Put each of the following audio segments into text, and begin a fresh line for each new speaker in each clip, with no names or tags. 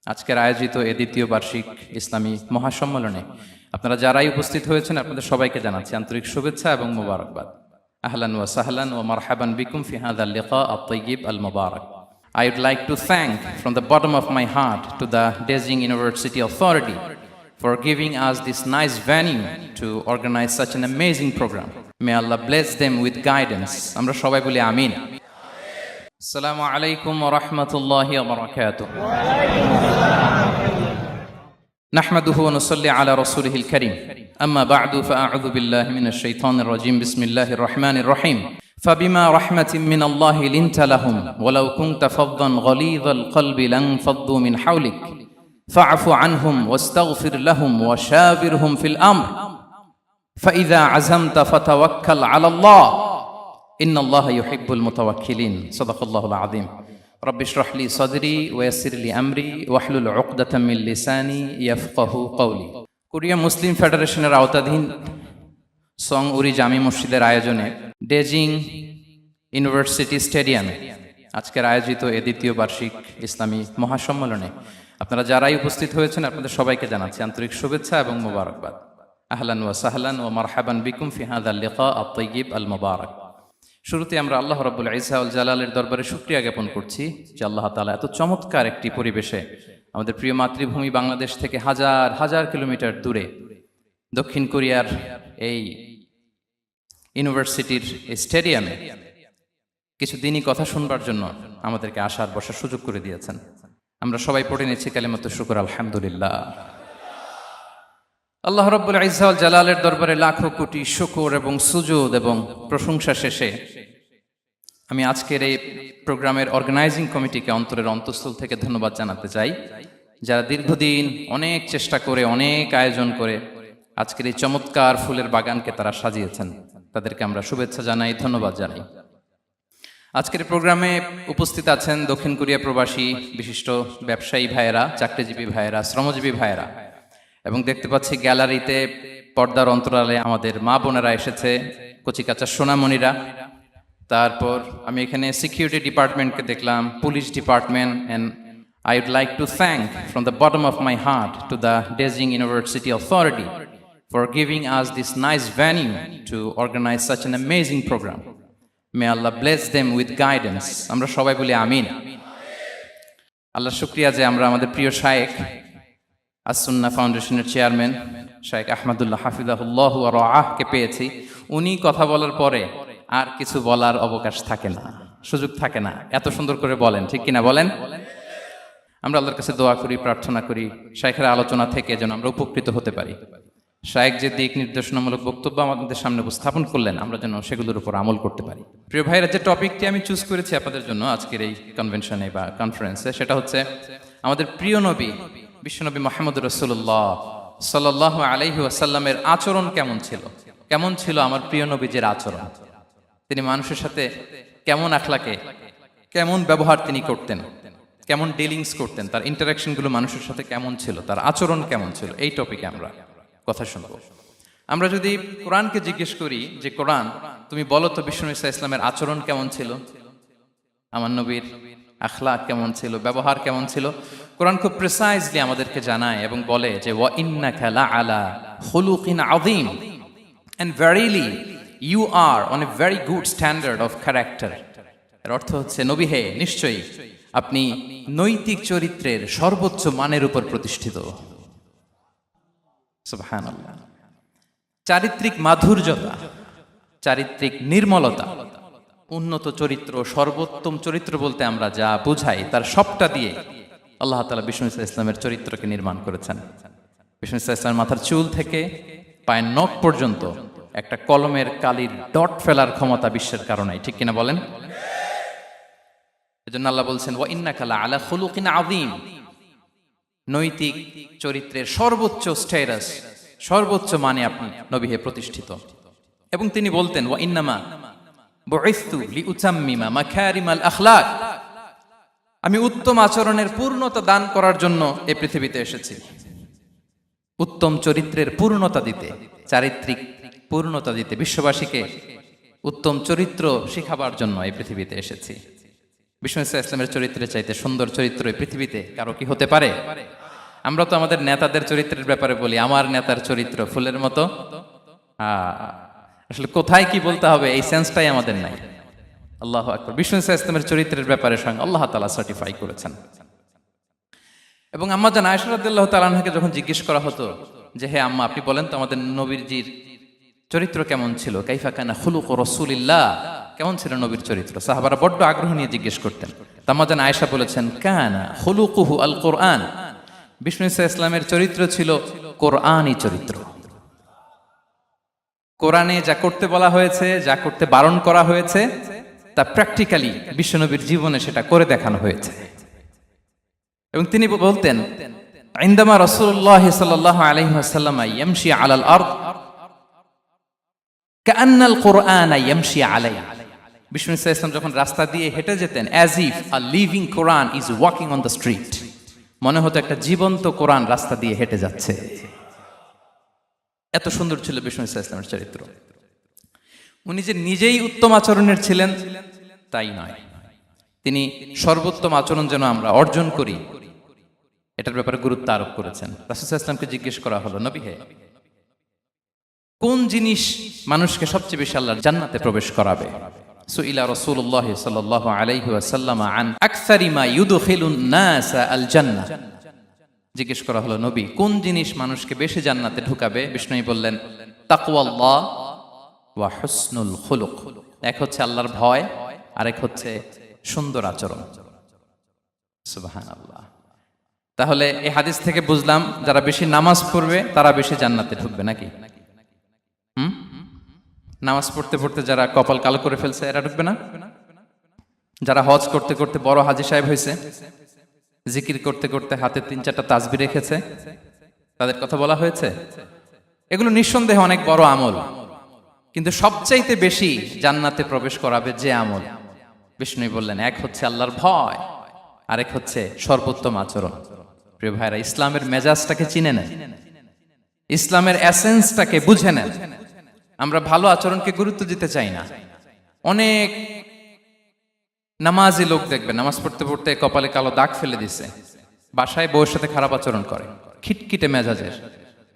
আজকের আয়োজিত এ দ্বিতীয় বার্ষিক ইসলামী মহাসম্মেলনে আপনারা যারাই উপস্থিত হয়েছেন আপনাদের সবাইকে জানাচ্ছি আন্তরিক শুভেচ্ছা এবং মোবারকবাদ। আহলান ওয়া সাহলান ওয়া মারহাবান বিকুম ফি হাযাল লিকা আত-তাইয়্যিব আল-মুবারাক। I would like to thank from the bottom of my heart to the Dezhing University Authority for giving us this nice venue to organize such an amazing program. May Allah bless them with guidance. Amra shobai boli amin. Assalamu alaikum wa rahmatullahi wa barakatuh. نحمده ونصلي على رسوله الكريم أما بعد فأعوذ بالله من الشيطان الرجيم بسم الله الرحمن الرحيم فبما رحمة من الله لنت لهم ولو كنت فظا غليظ القلب لانفضوا من حولك فاعف عنهم واستغفر لهم وشاورهم في الأمر فإذا عزمت فتوكل على الله إن الله يحب المتوكلين صدق الله العظيم رب اشرح لي صدري ويسر لي أمري واحلل عقدة من لساني يفقه قولي Korea মুসলিম ফেডারেশনের আওতাধীন song উরি জামি মসজিদের আয়োজনে ডেজিং university স্টেডিয়ামে আজকের আয়োজিত এ দ্বিতীয় বার্ষিক ইসলামী মহাসম্মেলনে আপনারা যারাই উপস্থিত হয়েছেন আপনাদের সবাইকে জানাচ্ছি আন্তরিক শুভেচ্ছা এবং মোবারকবাদ। আহলান ওয়া সাহলান ওয়া মারহাবান বিকুম ফি হাযাল লিকা আত-তাইয়্যিব আল-মুবারাক। শুরুতে আমরা আল্লাহ রাব্বুল ইজ্জা ওয়াল জালালের দরবারে শুকরিয়া জ্ঞাপন করছি যে আল্লাহ তাআলা এত চমৎকার একটি পরিবেশে আমাদের প্রিয় মাতৃভূমি বাংলাদেশ থেকে হাজার হাজার কিলোমিটার দূরে দক্ষিণ কোরিয়ার এই ইউনিভার্সিটির স্টেডিয়ামে কিছু দিনই কথা শুনবার জন্য আমাদেরকে আসার বসার সুযোগ করে দিয়েছেন। আমরা সবাই পড়ে নিচ্ছি কালিমাতু শুকর আলহামদুলিল্লাহ। আল্লাহ রাব্বুল ইজ্জা ওয়াল জালালের দরবারে লাখো কোটি শুকর এবং সুজুদ এবং প্রশংসা শেষে আমি আজকের এই প্রোগ্রামের অর্গানাইজিং কমিটিকে অন্তরের অন্তঃস্থল থেকে ধন্যবাদ জানাতে চাই, যারা দীর্ঘদিন অনেক চেষ্টা করে অনেক আয়োজন করে আজকের এই চমৎকার ফুলের বাগানকে তারা সাজিয়েছেন। তাদেরকে আমরা শুভেচ্ছা জানাই, ধন্যবাদ জানাই। আজকের প্রোগ্রামে উপস্থিত আছেন দক্ষিণ কোরিয়া প্রবাসী বিশিষ্ট ব্যবসায়ী ভাইয়েরা, চাকরিজীবী ভাইয়েরা, শ্রমজীবী ভাইয়েরা, এবং দেখতে পাচ্ছি গ্যালারিতে পর্দার অন্তরালে আমাদের মা বোনেরা এসেছে, কচিকাচা সোনামণিরা। তারপর আমি এখানে সিকিউরিটি ডিপার্টমেন্টকে দেখলাম, police department, and I would like to thank from the bottom of my heart to the Dezhing University Authority for giving us this nice venue to organize such an amazing program. May Allah bless them with guidance. Amra shobai boli amin. Allah shukriya je amra amader priyo shaykh as-Sunnah ফাউন্ডেশনের chairman শাইখ আহমদুল্লাহ হাফিজাহুল্লাহ ওয়া রাআহ কে পেয়েছি। উনি কথা বলার পরে আর কিছু বলার অবকাশ থাকে না, সুযোগ থাকে না, এত সুন্দর করে বলেন, ঠিক কিনা বলেন? আমরা আল্লাহর কাছে দোয়া করি, প্রার্থনা করি শাইখের আলোচনা থেকে যেন আমরা উপকৃত হতে পারি। শাইখ যে দিক নির্দেশনামূলক বক্তব্য আমাদের সামনে উপস্থাপন করলেন আমরা যেন সেগুলোর উপর আমল করতে পারি। প্রিয় ভাইরা, যে টপিকটি আমি চুজ করেছি আপনাদের জন্য আজকের এই কনভেনশনে বা কনফারেন্সে, সেটা হচ্ছে আমাদের প্রিয় নবী বিশ্বনবী মুহাম্মদ রাসূলুল্লাহ সাল্লাল্লাহু আলাইহি ওয়াসাল্লামের আচরণ কেমন ছিল। কেমন ছিল আমার প্রিয় নবীজির আচরণ? তিনি মানুষের সাথে কেমন আখলাকে, কেমন ব্যবহার তিনি করতেন, কেমন ডিলিংস করতেন, তার ইন্টারাকশনগুলো মানুষের সাথে কেমন ছিল, তার আচরণ কেমন ছিল, এই টপিকে আমরা কথা শুনবো। আমরা যদি কোরআনকে জিজ্ঞেস করি যে কোরআন তুমি বলো তো বিশ্বনবী সাল্লাল্লাহু আলাইহি ওয়াসাল্লামের আচরণ কেমন ছিল, আমার নবীর আখলাক কেমন ছিল, ব্যবহার কেমন ছিল, কোরআন খুব প্রিসাইজলি আমাদেরকে জানায় এবং বলে যে ওয়া ইন্নাকা লাআলা খুলুকিন আযীম, and verily you are on a very good standard of character. এর অর্থ হচ্ছে নবী হে, নিশ্চয়ই আপনি নৈতিক চরিত্রের সর্বোচ্চ মানের উপর প্রতিষ্ঠিত। সুবহানাল্লাহ। চারিত্রিক মাধুর্যতা, চারিত্রিক নির্মলতা, উন্নত চরিত্র, সর্বোত্তম চরিত্র বলতে আমরা যা বুঝাই তার সবটা দিয়ে আল্লাহ তাআলা বিষ্ণু ইসলামের চরিত্রকে নির্মাণ করেছেন। বিষ্ণু ইসলামের মাথার চুল থেকে পায়ের নখ পর্যন্ত একটা কলমের কালির ডট ফেলার ক্ষমতা বিশ্বের কারণে, ঠিক কিনা বলেন? এজন্য আল্লাহ বলছেন ওয়া ইন্নাকা লাআলা খুলুকিন আযীম, নৈতিক চরিত্রের সর্বোচ্চ স্ট্যাটাস, সর্বোচ্চ মানে আপনি নবী হে প্রতিষ্ঠিত। এবং তিনি বলতেন ওয়া ইন্নামা বুইসতু লিউতাম্মিমা মাকারিমাল আখলাক, আমি উত্তম আচরণের পূর্ণতা দান করার জন্য এই পৃথিবীতে এসেছি, উত্তম চরিত্রের পূর্ণতা দিতে, চারিত্রিক পূর্ণতা দিতে, বিশ্ববাসীকে উত্তম চরিত্র শিখাবার জন্য এই পৃথিবীতে এসেছি। বিষ্ণু ইসলামের চরিত্রের চাইতে সুন্দর চরিত্র এই পৃথিবীতে কারো কি হতে পারে? আমরা তো আমাদের নেতাদের চরিত্রের ব্যাপারে বলি, আমার নেতার চরিত্র ফুলের মতো। আসলে কোথায় কি বলতে হবে এই সেন্সটাই আমাদের নাই। আল্লাহু আকবার। বিষ্ণু ইসলামের চরিত্রের ব্যাপারে স্বয়ং আল্লাহ তাআলা সার্টিফাই করেছেন। এবং আম্মা জান আয়েশা রাদিয়াল্লাহু তাআলা আনহাকে যখন জিজ্ঞেস করা হতো যে হে আম্মা, আপনি বলেন তো আমাদের নবীজির চরিত্র কেমন ছিল, কাইফা কানা খুলুকু রাসূলিল্লাহ, কেমন ছিল নবীর চরিত্র, সাহাবারা বড্ড আগ্রহ নিয়ে জিজ্ঞেস করতেন। আম্মা জান আয়েশা বলেছেন কানা খুলুকুহু আল কোরআন, বিষ্ণু ইসলামের চরিত্র ছিল কোরআনী চরিত্র। কোরআনে যা করতে বলা হয়েছে, যা করতে বারণ করা হয়েছে, তা প্র্যাকটিক্যালি বিশ্বনবীর জীবনে সেটা করে দেখানো হয়েছে। এবং তিনি বলতেন ইনদামা রাসূলুল্লাহ সাল্লাল্লাহু আলাইহি ওয়াসাল্লাম ইয়ামশি আলাল আরদ কাআন্নাল কুরআন ইয়ামশি আলাইহি, বিষ্ণু ইসলাম যখন রাস্তা দিয়ে হেঁটে যেতেন as if a living Quran is walking on the street, মনে হতো একটা জীবন্ত কোরআন রাস্তা দিয়ে হেঁটে যাচ্ছে। এত সুন্দর ছিল বিষ্ণু ইসলামের চরিত্র। উনি যে নিজেই উত্তম আচরণের ছিলেন তাই নয়, তিনি সর্বোত্তম আচরণ যেন আমরা অর্জন করি এটার ব্যাপারে গুরুত্ব আরোপ করেছেন। রাসূল সাল্লাল্লাহু আলাইহি ওয়াসাল্লামকে জিজ্ঞেস করা হলো, নবী হে, কোন জিনিস মানুষকে সবচেয়ে বেশি আল্লাহর জান্নাতে প্রবেশ করাবে? সুইলা রাসূলুল্লাহ সাল্লাল্লাহু আলাইহি ওয়াসাল্লাম আন আকসারি মা ইউদখিলুন নাস আল জান্নাহ, জিজ্ঞেস করা হলো নবী কোন জিনিস মানুষকে বেশি জান্নাতে ঢুকাবে? বিষ্ণু বললেন তাকওয়াল্লাহ ওয়া হুসনুল খুলুক, এক হচ্ছে আল্লাহর ভয়, আরেক হচ্ছে সুন্দর আচরণ। সুবহানাল্লাহ। তাহলে এই হাদিস থেকে বুঝলাম যারা বেশি নামাজ পড়বে তারা বেশি জান্নাতে ঢুকবে নাকি? নামাজ পড়তে পড়তে যারা কপাল কালো করে ফেলছে এরা ঢুকবে না? যারা হজ করতে করতে বড় হাজী সাহেব হয়েছে, জিকির করতে করতে হাতে 3-4টা তাসবিহ রেখেছে, তাদের কথা বলা হয়েছে? এগুলো নিঃসন্দেহে অনেক বড় আমল, কিন্তু সবচাইতে বেশি জান্নাতে প্রবেশ করাবে যে আমল, বিষ্ণু বললেন এক হচ্ছে আল্লাহর ভয়, আরেক হচ্ছে সর্বোত্তম আচরণ। প্রিয় ভাইরা, ইসলামের মেজাজটাকে চিনে নেন, ইসলামের এসেন্সটাকে বুঝে নেন। আমরা ভালো আচরণকে গুরুত্ব দিতে চাই না। অনেক নামাজি লোক দেখবেন নামাজ পড়তে পড়তে কপালে কালো দাগ ফেলে দিছে, বাসায় বউয়ের সাথে খারাপ আচরণ করে, খিটখিটে মেজাজের,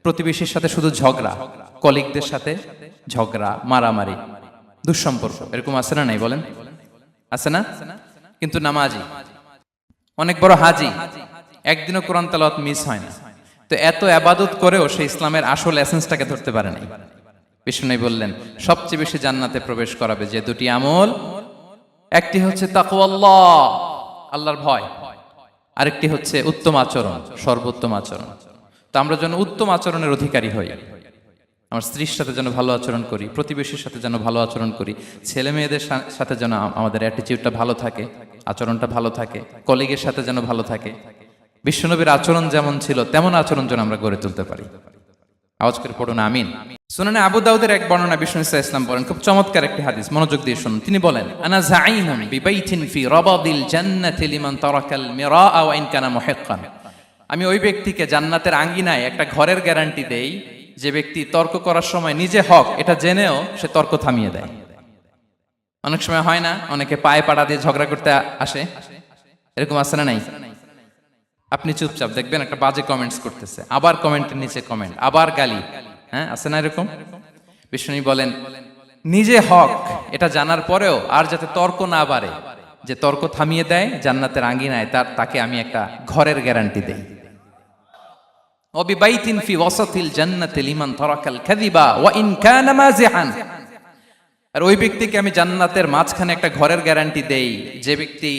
প্রতিবেশীর সাথে শুধু ঝগড়া, কলিগদের সাথে ঝগড়া, মারামারি, দুঃসম্পর্ক, এরকম আছে না নাই বলেন? আছে না? কিন্তু নামাজি, অনেক বড় হাজি, একদিনও কোরআন তেলাওয়াত মিস হয় না, তো এত ইবাদত করেও সে ইসলামের আসল এসেন্সটাকে ধরতে পারে নাই। বিষ্ণু বললেন সবচেয়ে বেশি জান্নাতে প্রবেশ করাবে যে দুটি আমল, একটি হচ্ছে তাকওয়াল্লাহ, আল্লাহর ভয়, আরেকটি হচ্ছে উত্তম আচরণ, সর্বোত্তম আচরণ। তো আমরা যেন উত্তম আচরণের অধিকারী হই, আমার স্ত্রীর সাথে যেন ভালো আচরণ করি, প্রতিবেশীর সাথে যেন ভালো আচরণ করি, ছেলে মেয়েদের সাথে যেন আমাদের অ্যাটিটিউডটা ভালো থাকে, আচরণটা ভালো থাকে, কলিগের সাথে যেন ভালো থাকে। বিশ্বনবীর আচরণ যেমন ছিল তেমন আচরণ যেন আমরা গড়ে তুলতে পারি। আওয়াজ করে পড়ুন আমিন। সুনানে আবু দাউদের এক বর্ণনা বিষ্ণু ইসলাম বলেন, খুব চমৎকার একটি হাদিস, মনোযোগ দিয়ে শুনুন। তিনি বলেন আনা যাঈনুন বিবাইতিন ফি রাবাদিল জান্নাতি লিমান তারাকাল মিরাআ ওয়া ইন কানা মুহিক্কান, আমি ওই ব্যক্তিকে জান্নাতের আঙ্গিনায় একটা ঘরের গ্যারান্টি দেই যে ব্যক্তি তর্ক করার সময় নিজে হক এটা জেনেও সে তর্ক থামিয়ে দেয়। অনেক সময় হয় না, অনেকে পায়ে পাড়া দিয়ে ঝগড়া করতে আসে, এরকম আছে না নাই? আপনি চুপচাপ দেখবেন একটা বাজে কমেন্টস করতেছে, আবার কমেন্টের নিচে কমেন্ট, আবার গালি, হ্যাঁ আছে না এরকম? বিষ্ণু বলেন নিজে হক এটা জানার পরেও আর যাতে তর্ক না বাড়ে, যে তর্ক থামিয়ে দেয় জান্নাতের আঙ্গিনায়, তাকে আমি একটা ঘরের গ্যারান্টি দেই। ওয়াবিবাইতিন ফি ওয়াসাতিল জান্নাতি লিমান তারাকাল কাযিবা ওয়া ইন কানা মাযিহান, আর ওই ব্যক্তিকে আমি জান্নাতের মাঝখানে একটা ঘরের গ্যারান্টি দেই যে ব্যক্তি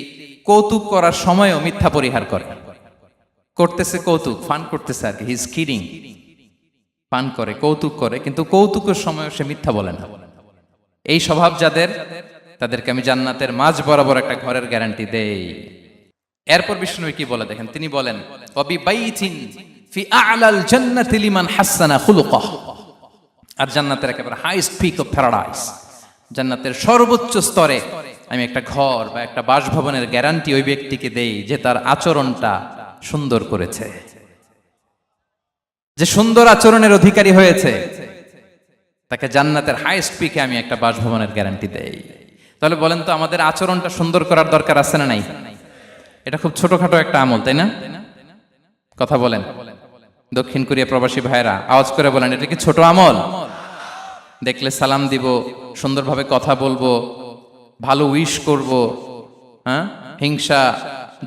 কৌতুক করার সময়ও মিথ্যা পরিহার করে। করতেছে কৌতুক, ফান করতেছে আর কি, হি ইজ কিডিং, পান করে, কৌতুক করে, কিন্তু কৌতুকের সময় সে মিথ্যা বলে না। এই স্বভাব যাদের, তাদেরকে আমি জান্নাতের মাঝ বরাবর একটা ঘরের গ্যারান্টি দেই। এরপর বিষ্ণু কি বলে দেখেন, তিনি বলেন ওয়াবিবাইতিন ফি আ'লাল জান্নাতি লিমান হাসানা খুলুকাহ, আর জান্নাতের একেবারে হাইস্ট পিক অফ প্যারাডাইস, জান্নাতের সর্বোচ্চ স্তরে আমি একটা ঘর বা একটা বাসভবনের গ্যারান্টি ওই ব্যক্তিকে দেই যে তার আচরণটা সুন্দর করেছে, যে সুন্দর আচরণের অধিকারী হয়েছে, তাকে জান্নাতের হাইস্ট পিকে আমি একটা বাসভবনের গ্যারান্টি দেই। তাহলে বলেন তো আমাদের আচরণটা সুন্দর করার দরকার আছে না নাই? এটা খুব ছোটখাটো একটা আমল, তাই না? কথা বলেন। দক্ষিণ কোরিয়া প্রবাসী ভাইরা আওয়াজ করে বলেন, এটা কি ছোট আমল? দেখলে সালাম দিব, সুন্দরভাবে কথা বলবো, ভালো উইশ করব, হ্যাঁ, হিংসা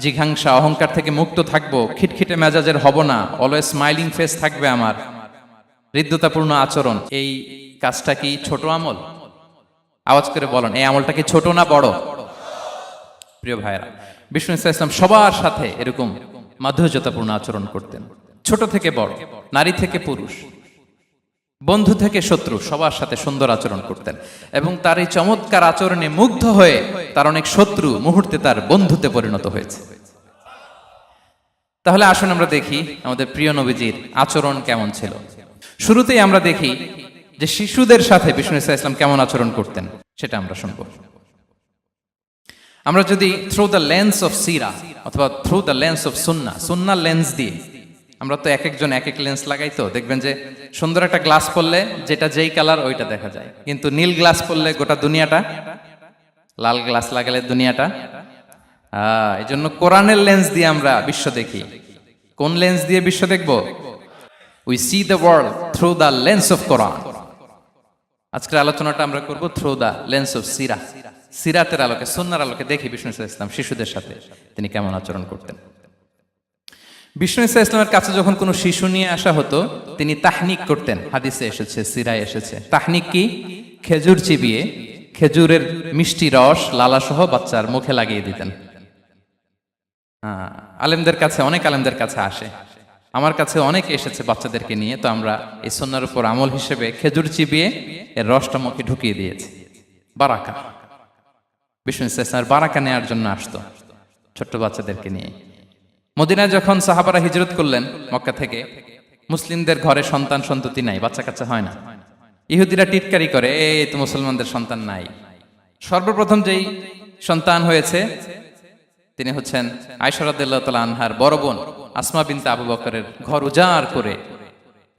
জিঘাংসা অহংকার থেকে মুক্ত থাকবো, খিটখিটে মেজাজের হব না, অলওয়েজ স্মাইলিং ফেস থাকবে আমার, হৃদ্যতাপূর্ণ আচরণ। এই কাজটা কি ছোট আমল? আওয়াজ করে বলেন, এই আমলটা কি ছোট না বড়? প্রিয় ভাইরা, বিষ্ণু ইসলাম সবার সাথে এরকম মাধুর্যতাপূর্ণ আচরণ করতেন, ছোট থেকে বড়, নারী থেকে পুরুষ, বন্ধু থেকে শত্রু, সবার সাথে সুন্দর আচরণ করতেন। এবং তার এই চমৎকার আচরণে মুগ্ধ হয়ে তার অনেক শত্রু মুহূর্তে তার বন্ধুতে পরিণত হয়েছে। তাহলে আসুন আমরা দেখি আমাদের প্রিয় নবীজির আচরণ কেমন ছিল। শুরুতেই আমরা দেখি যে শিশুদের সাথে বিষ্ণু ইসলাম কেমন আচরণ করতেন, সেটা আমরা শুনবো। আমরা যদি থ্রু দ্য লেন্স অফ সিরা অথবা through the lens of Sunnah lens দিয়ে, আমরা তো এক একজন এক এক লেন্স লাগাই, তো দেখবেন যে সুন্দর একটা গ্লাস পরলে যেটা যেই কালার ওইটা দেখা যায়, কিন্তু নীল গ্লাস পরলে গোটা দুনিয়াটা, লাল গ্লাস লাগালে দুনিয়াটা। এই জন্য কোরআনের লেন্স দিয়ে আমরা বিশ্ব দেখি। কোন লেন্স দিয়ে বিশ্ব দেখব? We see the world through the lens of Quran. আজকের আলোচনাটা আমরা করব থ্রু দ্য লেন্স অফ সিরা, সিরাতের আলোকে, সুন্নাহর আলোকে দেখি বিষ্ণু ইসলাম শিশুদের সাথে তিনি কেমন আচরণ করতেন। বিষ্ণু ইসলামের কাছে যখন কোনো শিশু নিয়ে আসা হতো, তিনি তাহনিক করতেন। হাদিসে এসেছে, সিরায় এসেছে। তাহনিক কি? খেজুর চিবিয়ে খেজুরের মিষ্টি রস লালাসহ বাচ্চার মুখে লাগিয়ে দিতেন। আলেমদের কাছে, অনেক আলেমদের কাছে আসে, আমার কাছে অনেক এসেছে বাচ্চাদেরকে নিয়ে, তো আমরা এই সুন্নাহর উপর আমল হিসেবে খেজুর চিবিয়ে এর রসটা মুখে ঢুকিয়ে দিয়েছি। বারাকা, বিষ্ণু ইসলামের বারাকা নেওয়ার জন্য আসতো ছোট্ট বাচ্চাদেরকে নিয়ে। মদিনায় যখন সাহাবারা হিজরত করলেন মক্কা থেকে, মুসলিমদের ঘরে সন্তান সন্ততি নাই, বাচ্চা কাচ্চা হয় না। ইহুদিরা টিটকারি করে, এই তো মুসলমানদের সন্তান নাই। সর্বপ্রথম যেই সন্তান হয়েছে তিনি হচ্ছেন আয়েশা রাদিয়াল্লাহু তাআলা আনহার বড় বোন আসমা বিনতে আবু বকরের ঘর উজাড় করে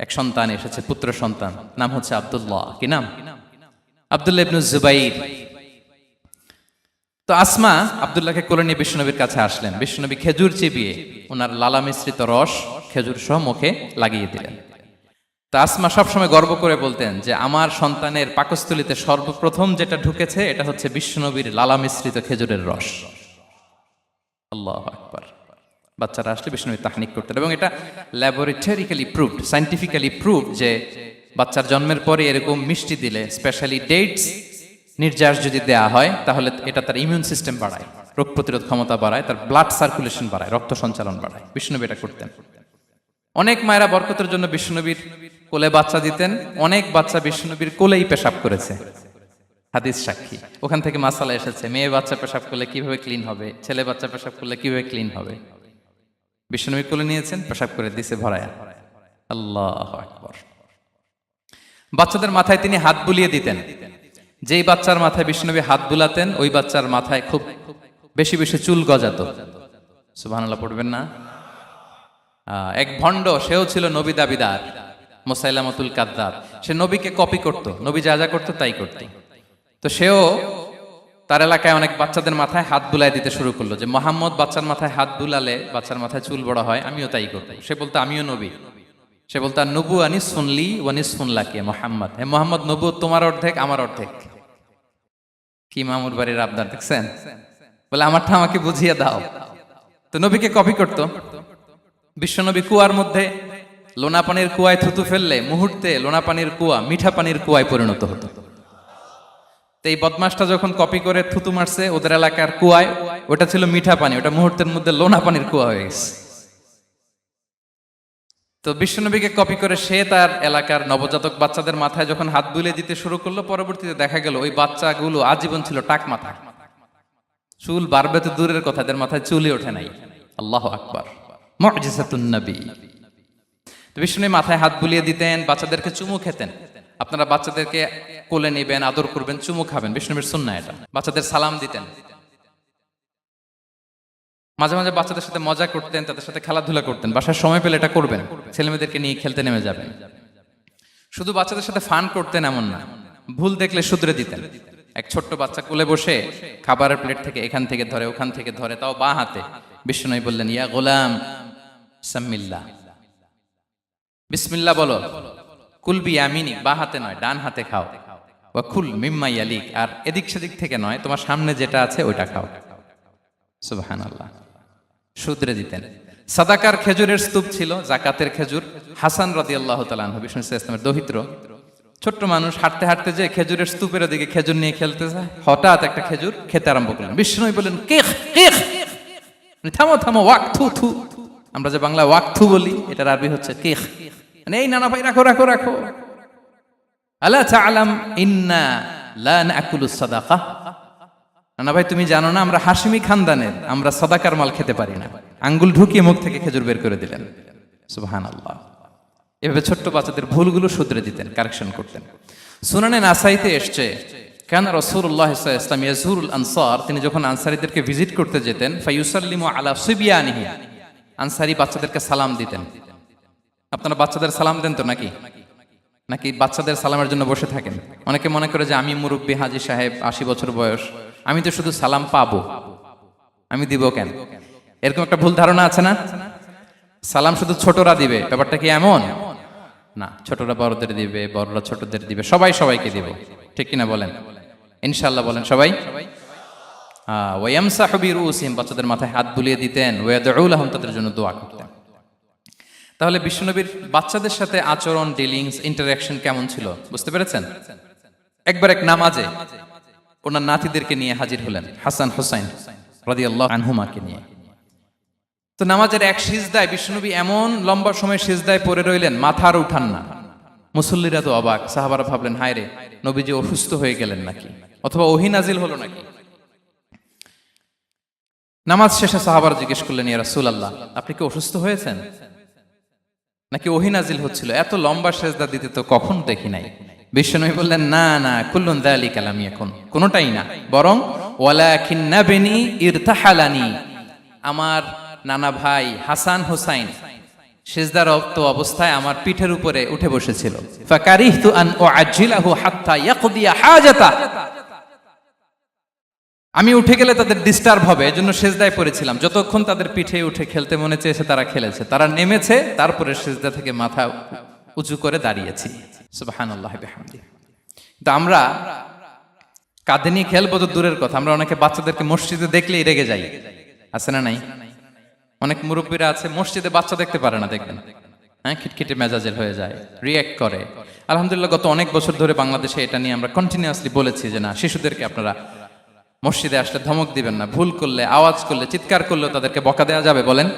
এক সন্তান এসেছে, পুত্র সন্তান, নাম হচ্ছে আব্দুল্লাহ। কি নাম? আব্দুল্লাহ ইবনে জুবাইর। তো আসমা আব্দুল্লাহকে কোলে নিয়ে বিশ্বনবীর কাছে আসলেন। বিশ্বনবী খেজুর চিবিয়ে ওনার লালা মিশ্রিত রস খেজুর সহ মুখে লাগিয়ে দিলেন। তো আসমা সবসময় গর্ব করে বলতেন যে আমার সন্তানের পাকস্থলীতে সর্বপ্রথম যেটা ঢুকেছে এটা হচ্ছে বিশ্বনবীর লালা মিশ্রিত খেজুরের রস। আল্লাহু আকবার। বাচ্চারা আসলে বিষ্ণু তাহনিক করতেন, এবং এটা ল্যাবরেটরিক্যালি প্রুভড, সায়েন্টিফিক্যালি প্রুভড যে বাচ্চার জন্মের পরে এরকম মিষ্টি দিলে, স্পেশালি ডেটস নির্যাস যদি দেয়া হয়, তাহলে এটা তার ইমিউন সিস্টেম বাড়ায়, রোগ প্রতিরোধ ক্ষমতা বাড়ায়, তার ব্লাড সার্কুলেশন বাড়ায়, রক্ত সঞ্চালন বাড়ায়। বিষ্ণুনবী এটা করতেন। অনেক মায়েরা বরকতের জন্য বিষ্ণুনবীর কোলে বাচ্চা দিতেন। অনেক বাচ্চা বিষ্ণুনবীর কোলেই পেশাব করেছে, হাদিস সাক্ষী। ওখান থেকে মাসালা এসেছে, মেয়ে বাচ্চা পেশাব করলে কিভাবে ক্লিন হবে, ছেলে বাচ্চা পেশাব করলে কিভাবে ক্লিন হবে। বিষ্ণুনবী কোলে নিয়েছেন, পেশাব করে দিছে ভরায়া। আল্লাহু আকবার। বাচ্চাদের মাথায় তিনি হাত বুলিয়ে দিতেন। যেই বাচ্চার মাথায় বিষ্ণুনবী হাত বুলাতেন, ওই বাচ্চার মাথায় খুব বেশি বেশি চুল গজাতো। সুবহানাল্লাহ পড়বেন না? এক ভণ্ড, সেও ছিল নবী দাবিদার, মুসাইলামাতুল কাদ্দাব। সে নবীকে কপি করত, নবী যা যা করতো তাই করত। তো সেও তার এলাকায় অনেক বাচ্চাদের মাথায় হাত বুলাই দিতে শুরু করলো, যে মোহাম্মদ বাচ্চার মাথায় হাত বুলালে বাচ্চার মাথায় চুল বড় হয়, আমিও তাই করবো। সে বলতো আমিও নবী। সে বলতো নবু আনিস শুনলি ওয়ানিস শুনলাকে মোহাম্মদ, হে মোহাম্মদ, নবু তোমার অর্ধেক আমার অর্ধেক। কি মামুর বাড়ির আবদার দেখছেন? বলে আমারটা আমাকে বুঝিয়ে দাও। তো নবীকে কপি করতো। বিশ্বনবী কুয়ার মধ্যে লোনা পানির কুয়ায় থুতু ফেললে মুহূর্তে লোনা পানির কুয়া মিঠা পানির কুয়ায় পরিণত হতো। তো এই বদমাসটা যখন কপি করে থুতু মারছে ওদের এলাকার কুয়ায়, ওটা ছিল মিঠা পানি, ওটা মুহূর্তের মধ্যে লোনা পানির কুয়া হয়ে গেছে। তো বিশ্বনবীকে কপি করে সে তার এলাকার নবজাতক বাচ্চাদের মাথায় যখন হাত বুলিয়ে দিতে শুরু করলো, পরবর্তীতে দেখা গেল ওই বাচ্চাগুলো আজীবন ছিল টাক মাথা। চুল বাড়বে তো দূরের কথা, এদের মাথায় চুলই ওঠে নাই। আল্লাহু আকবার, মুজিজাতুন নবী। তো বিষ্ণুনবী মাথায় হাত বুলিয়ে দিতেন, বাচ্চাদেরকে চুমু খেতেন। আপনারা বাচ্চাদেরকে কোলে নেবেন, আদর করবেন, চুমু খাবেন, বিষ্ণুনবীর সুন্নাহ এটা। বাচ্চাদের সালাম দিতেন। মাঝে মাঝে বাচ্চাদের সাথে মজা করতেন, তাদের সাথে খেলাধুলা করতেন। বাসার সময় পেলে এটা করবেন, ছেলেমেয়েদেরকে নিয়ে খেলতে নেমে যাবেন। শুধু বাচ্চাদের সাথে ফান করতেন এমন না, ভুল দেখলে শুধরে দিতেন। এক ছোট্ট বাচ্চা কোলে বসে খাবারের প্লেট থেকে এখান থেকে ধরে ওখান থেকে ধরে, তাও বাঁ হাতে। বিশ্বনবী বললেন, ইয়া গোলাম সাম্মিল্লাহ, বিসমিল্লাহ বলো, কুল বিয়ামিনিক, বাঁ হাতে নয় ডান হাতে খাও, ওয়া কুল মিম্মা ইয়ালিক, আর এদিক সেদিক থেকে নয়, তোমার সামনে যেটা আছে ওইটা খাও। সুবহানাল্লাহ। শুধরে দিতেন। সাদাকার খেজুরের স্তূপ ছিল, জাকাতের খেজুর। হাসান রাদিয়াল্লাহু তাআলা আনহু, বিষ্ণু ইসলামের দহিত্র, ছোট্ট মানুষ, হাঁটতে হাঁটতে যে খেজুরের স্তূপের দিকে খেজুর নিয়ে খেলতে যায়, হঠাৎ একটা খেজুর খেতে আরম্ভ করলেন। বিষ্ণু বললেন, কেখ কেখ, থামো থামো, ওয়াক থু থু। আমরা যে বাংলা ওয়াক থু বলি, এটার আরবি হচ্ছে কেখ। মানে এই নানা ভাই, রাখো রাখো রাখো। আলা তাআলাম ইন্না লা নাকুলুস সাদাকা, নানা ভাই তুমি জানো না আমরা হাশিমি খানদানের, আমরা সাদাকার মাল খেতে পারি না। আঙ্গুল ঢুকিয়ে মুখ থেকে খেজুর বের করে দিলেন। সুবহানাল্লাহ। এভাবে ছোট্ট বাচ্চাদের ভুলগুলো শুধরে দিতেন, কারেকশন করতেন। সুনানে নাসাইতে এসছে, কেন রাসূলুল্লাহ সাল্লাল্লাহু আলাইহি ওয়াসাল্লাম ইয়াজুরুল আনসার, তিনি যখন আনসারীদেরকে ভিজিট করতে যেতেন, ফায়ুসাল্লিমু আলা সিবিয়ানিহি, আনসারী বাচ্চাদেরকে সালাম দিতেন। আপনারা বাচ্চাদের সালাম দেন তো নাকি? নাকি বাচ্চাদের সালামের জন্য বসে থাকেন? অনেকে মনে করে যে আমি মুরব্বী, হাজী সাহেব, 80 বছর বয়স, আমি তো শুধু সালাম পাবো, আমি দিব কেন? এরকম একটা ভুল ধারণা আছে না? সালাম শুধু ছোটরা দিবে, ব্যাপারটা কি এমন না? ছোটরা বড়দের দিবে, বড়রা ছোটদের দিবে, সবাই সবাইকে দিবে, ঠিক কিনা বলেন? ইনশাআল্লাহ বলেন সবাই। ওয়ায়ামসাহু বিরুসিহিম, বাচ্চাদের মাথায় হাত বুলিয়ে দিতেন। ওয়ায়াদউ লাহুম, তাদের জন্য দোয়া করতেন। তাহলে বিশ্বনবীর বাচ্চাদের সাথে আচরণ, ডিলিংস, ইন্টারঅ্যাকশন কেমন ছিল বুঝতে পেরেছেন? একবার এক নামাজে ওনার নাতিদেরকে নিয়ে হাজির হলেন, হাসান হুসাইন রাদিয়াল্লাহু আনহুমাকে নিয়ে। তো নামাজের এক সিজদায় বিশ্বনবী এমন লম্বা সময় সিজদায় পড়ে রইলেন, মাথা আর উঠান না। মুসল্লিরা তো অবাক, সাহাবারা ভাবলেন, হায় রে, নবীজি অসুস্থ হয়ে গেলেন নাকি, অথবা ওহী নাজিল হলো নাকি। নামাজ শেষে সাহাবারা জিজ্ঞেস করলেন, ইয়া রাসূলুল্লাহ, আপনি কি অসুস্থ হয়েছেন নাকি ওহী নাজিল হচ্ছিল? এত লম্বা সিজদা দিতে তো কখন দেখি নাই। বিশ্বনবী বললেন, না না, কুল্লুন যালিকা লাম ইয়াকুন, কোনটাই না, বরং ওয়ালাকিন নাবনি ইরতাহালানি, আমার নানা ভাই হাসান হুসাইন সিজদারত অবস্থায় আমার পিঠের উপরে উঠে বসেছিল। ফাকারিহতু আন উআজ্জিলাহু হাত্তা ইয়াকদিয়া হাজাতা, আমি উঠে গেলে তাদের ডিস্টার্ব হবে, এজন্য সিজদায় পড়েছিলাম। যতক্ষণ তাদের পিঠে উঠে খেলতে মনে চেয়েছে তারা খেলেছে, তারা নেমেছে, তারপরে সিজদা থেকে মাথা উঁচু করে দাঁড়িয়েছি। সুবহানাল্লাহি বিহামদিহি। কিন্তু আমরা কাঁধে নিয়ে খেলবো তো দূরের কথা, আমরা অনেকে বাচ্চাদেরকে মসজিদে দেখলেই রেগে যাই, আছে না নাই? অনেক মুরব্বীরা আছে মসজিদে বাচ্চা দেখতে পারে না, দেখবেন, হ্যাঁ, খিটখিটে মেজাজের হয়ে যায়, রিয়্যাক্ট করে। আলহামদুলিল্লাহ গত অনেক বছর ধরে বাংলাদেশে এটা নিয়ে আমরা কন্টিনিউয়াসলি বলেছি যে না, শিশুদেরকে আপনারা মসজিদে আসলে ধমক দিবেন না, ভুল করলে, আওয়াজ করলে, চিৎকার করলেও তাদেরকে বকা দেওয়া যাবে? বলেন।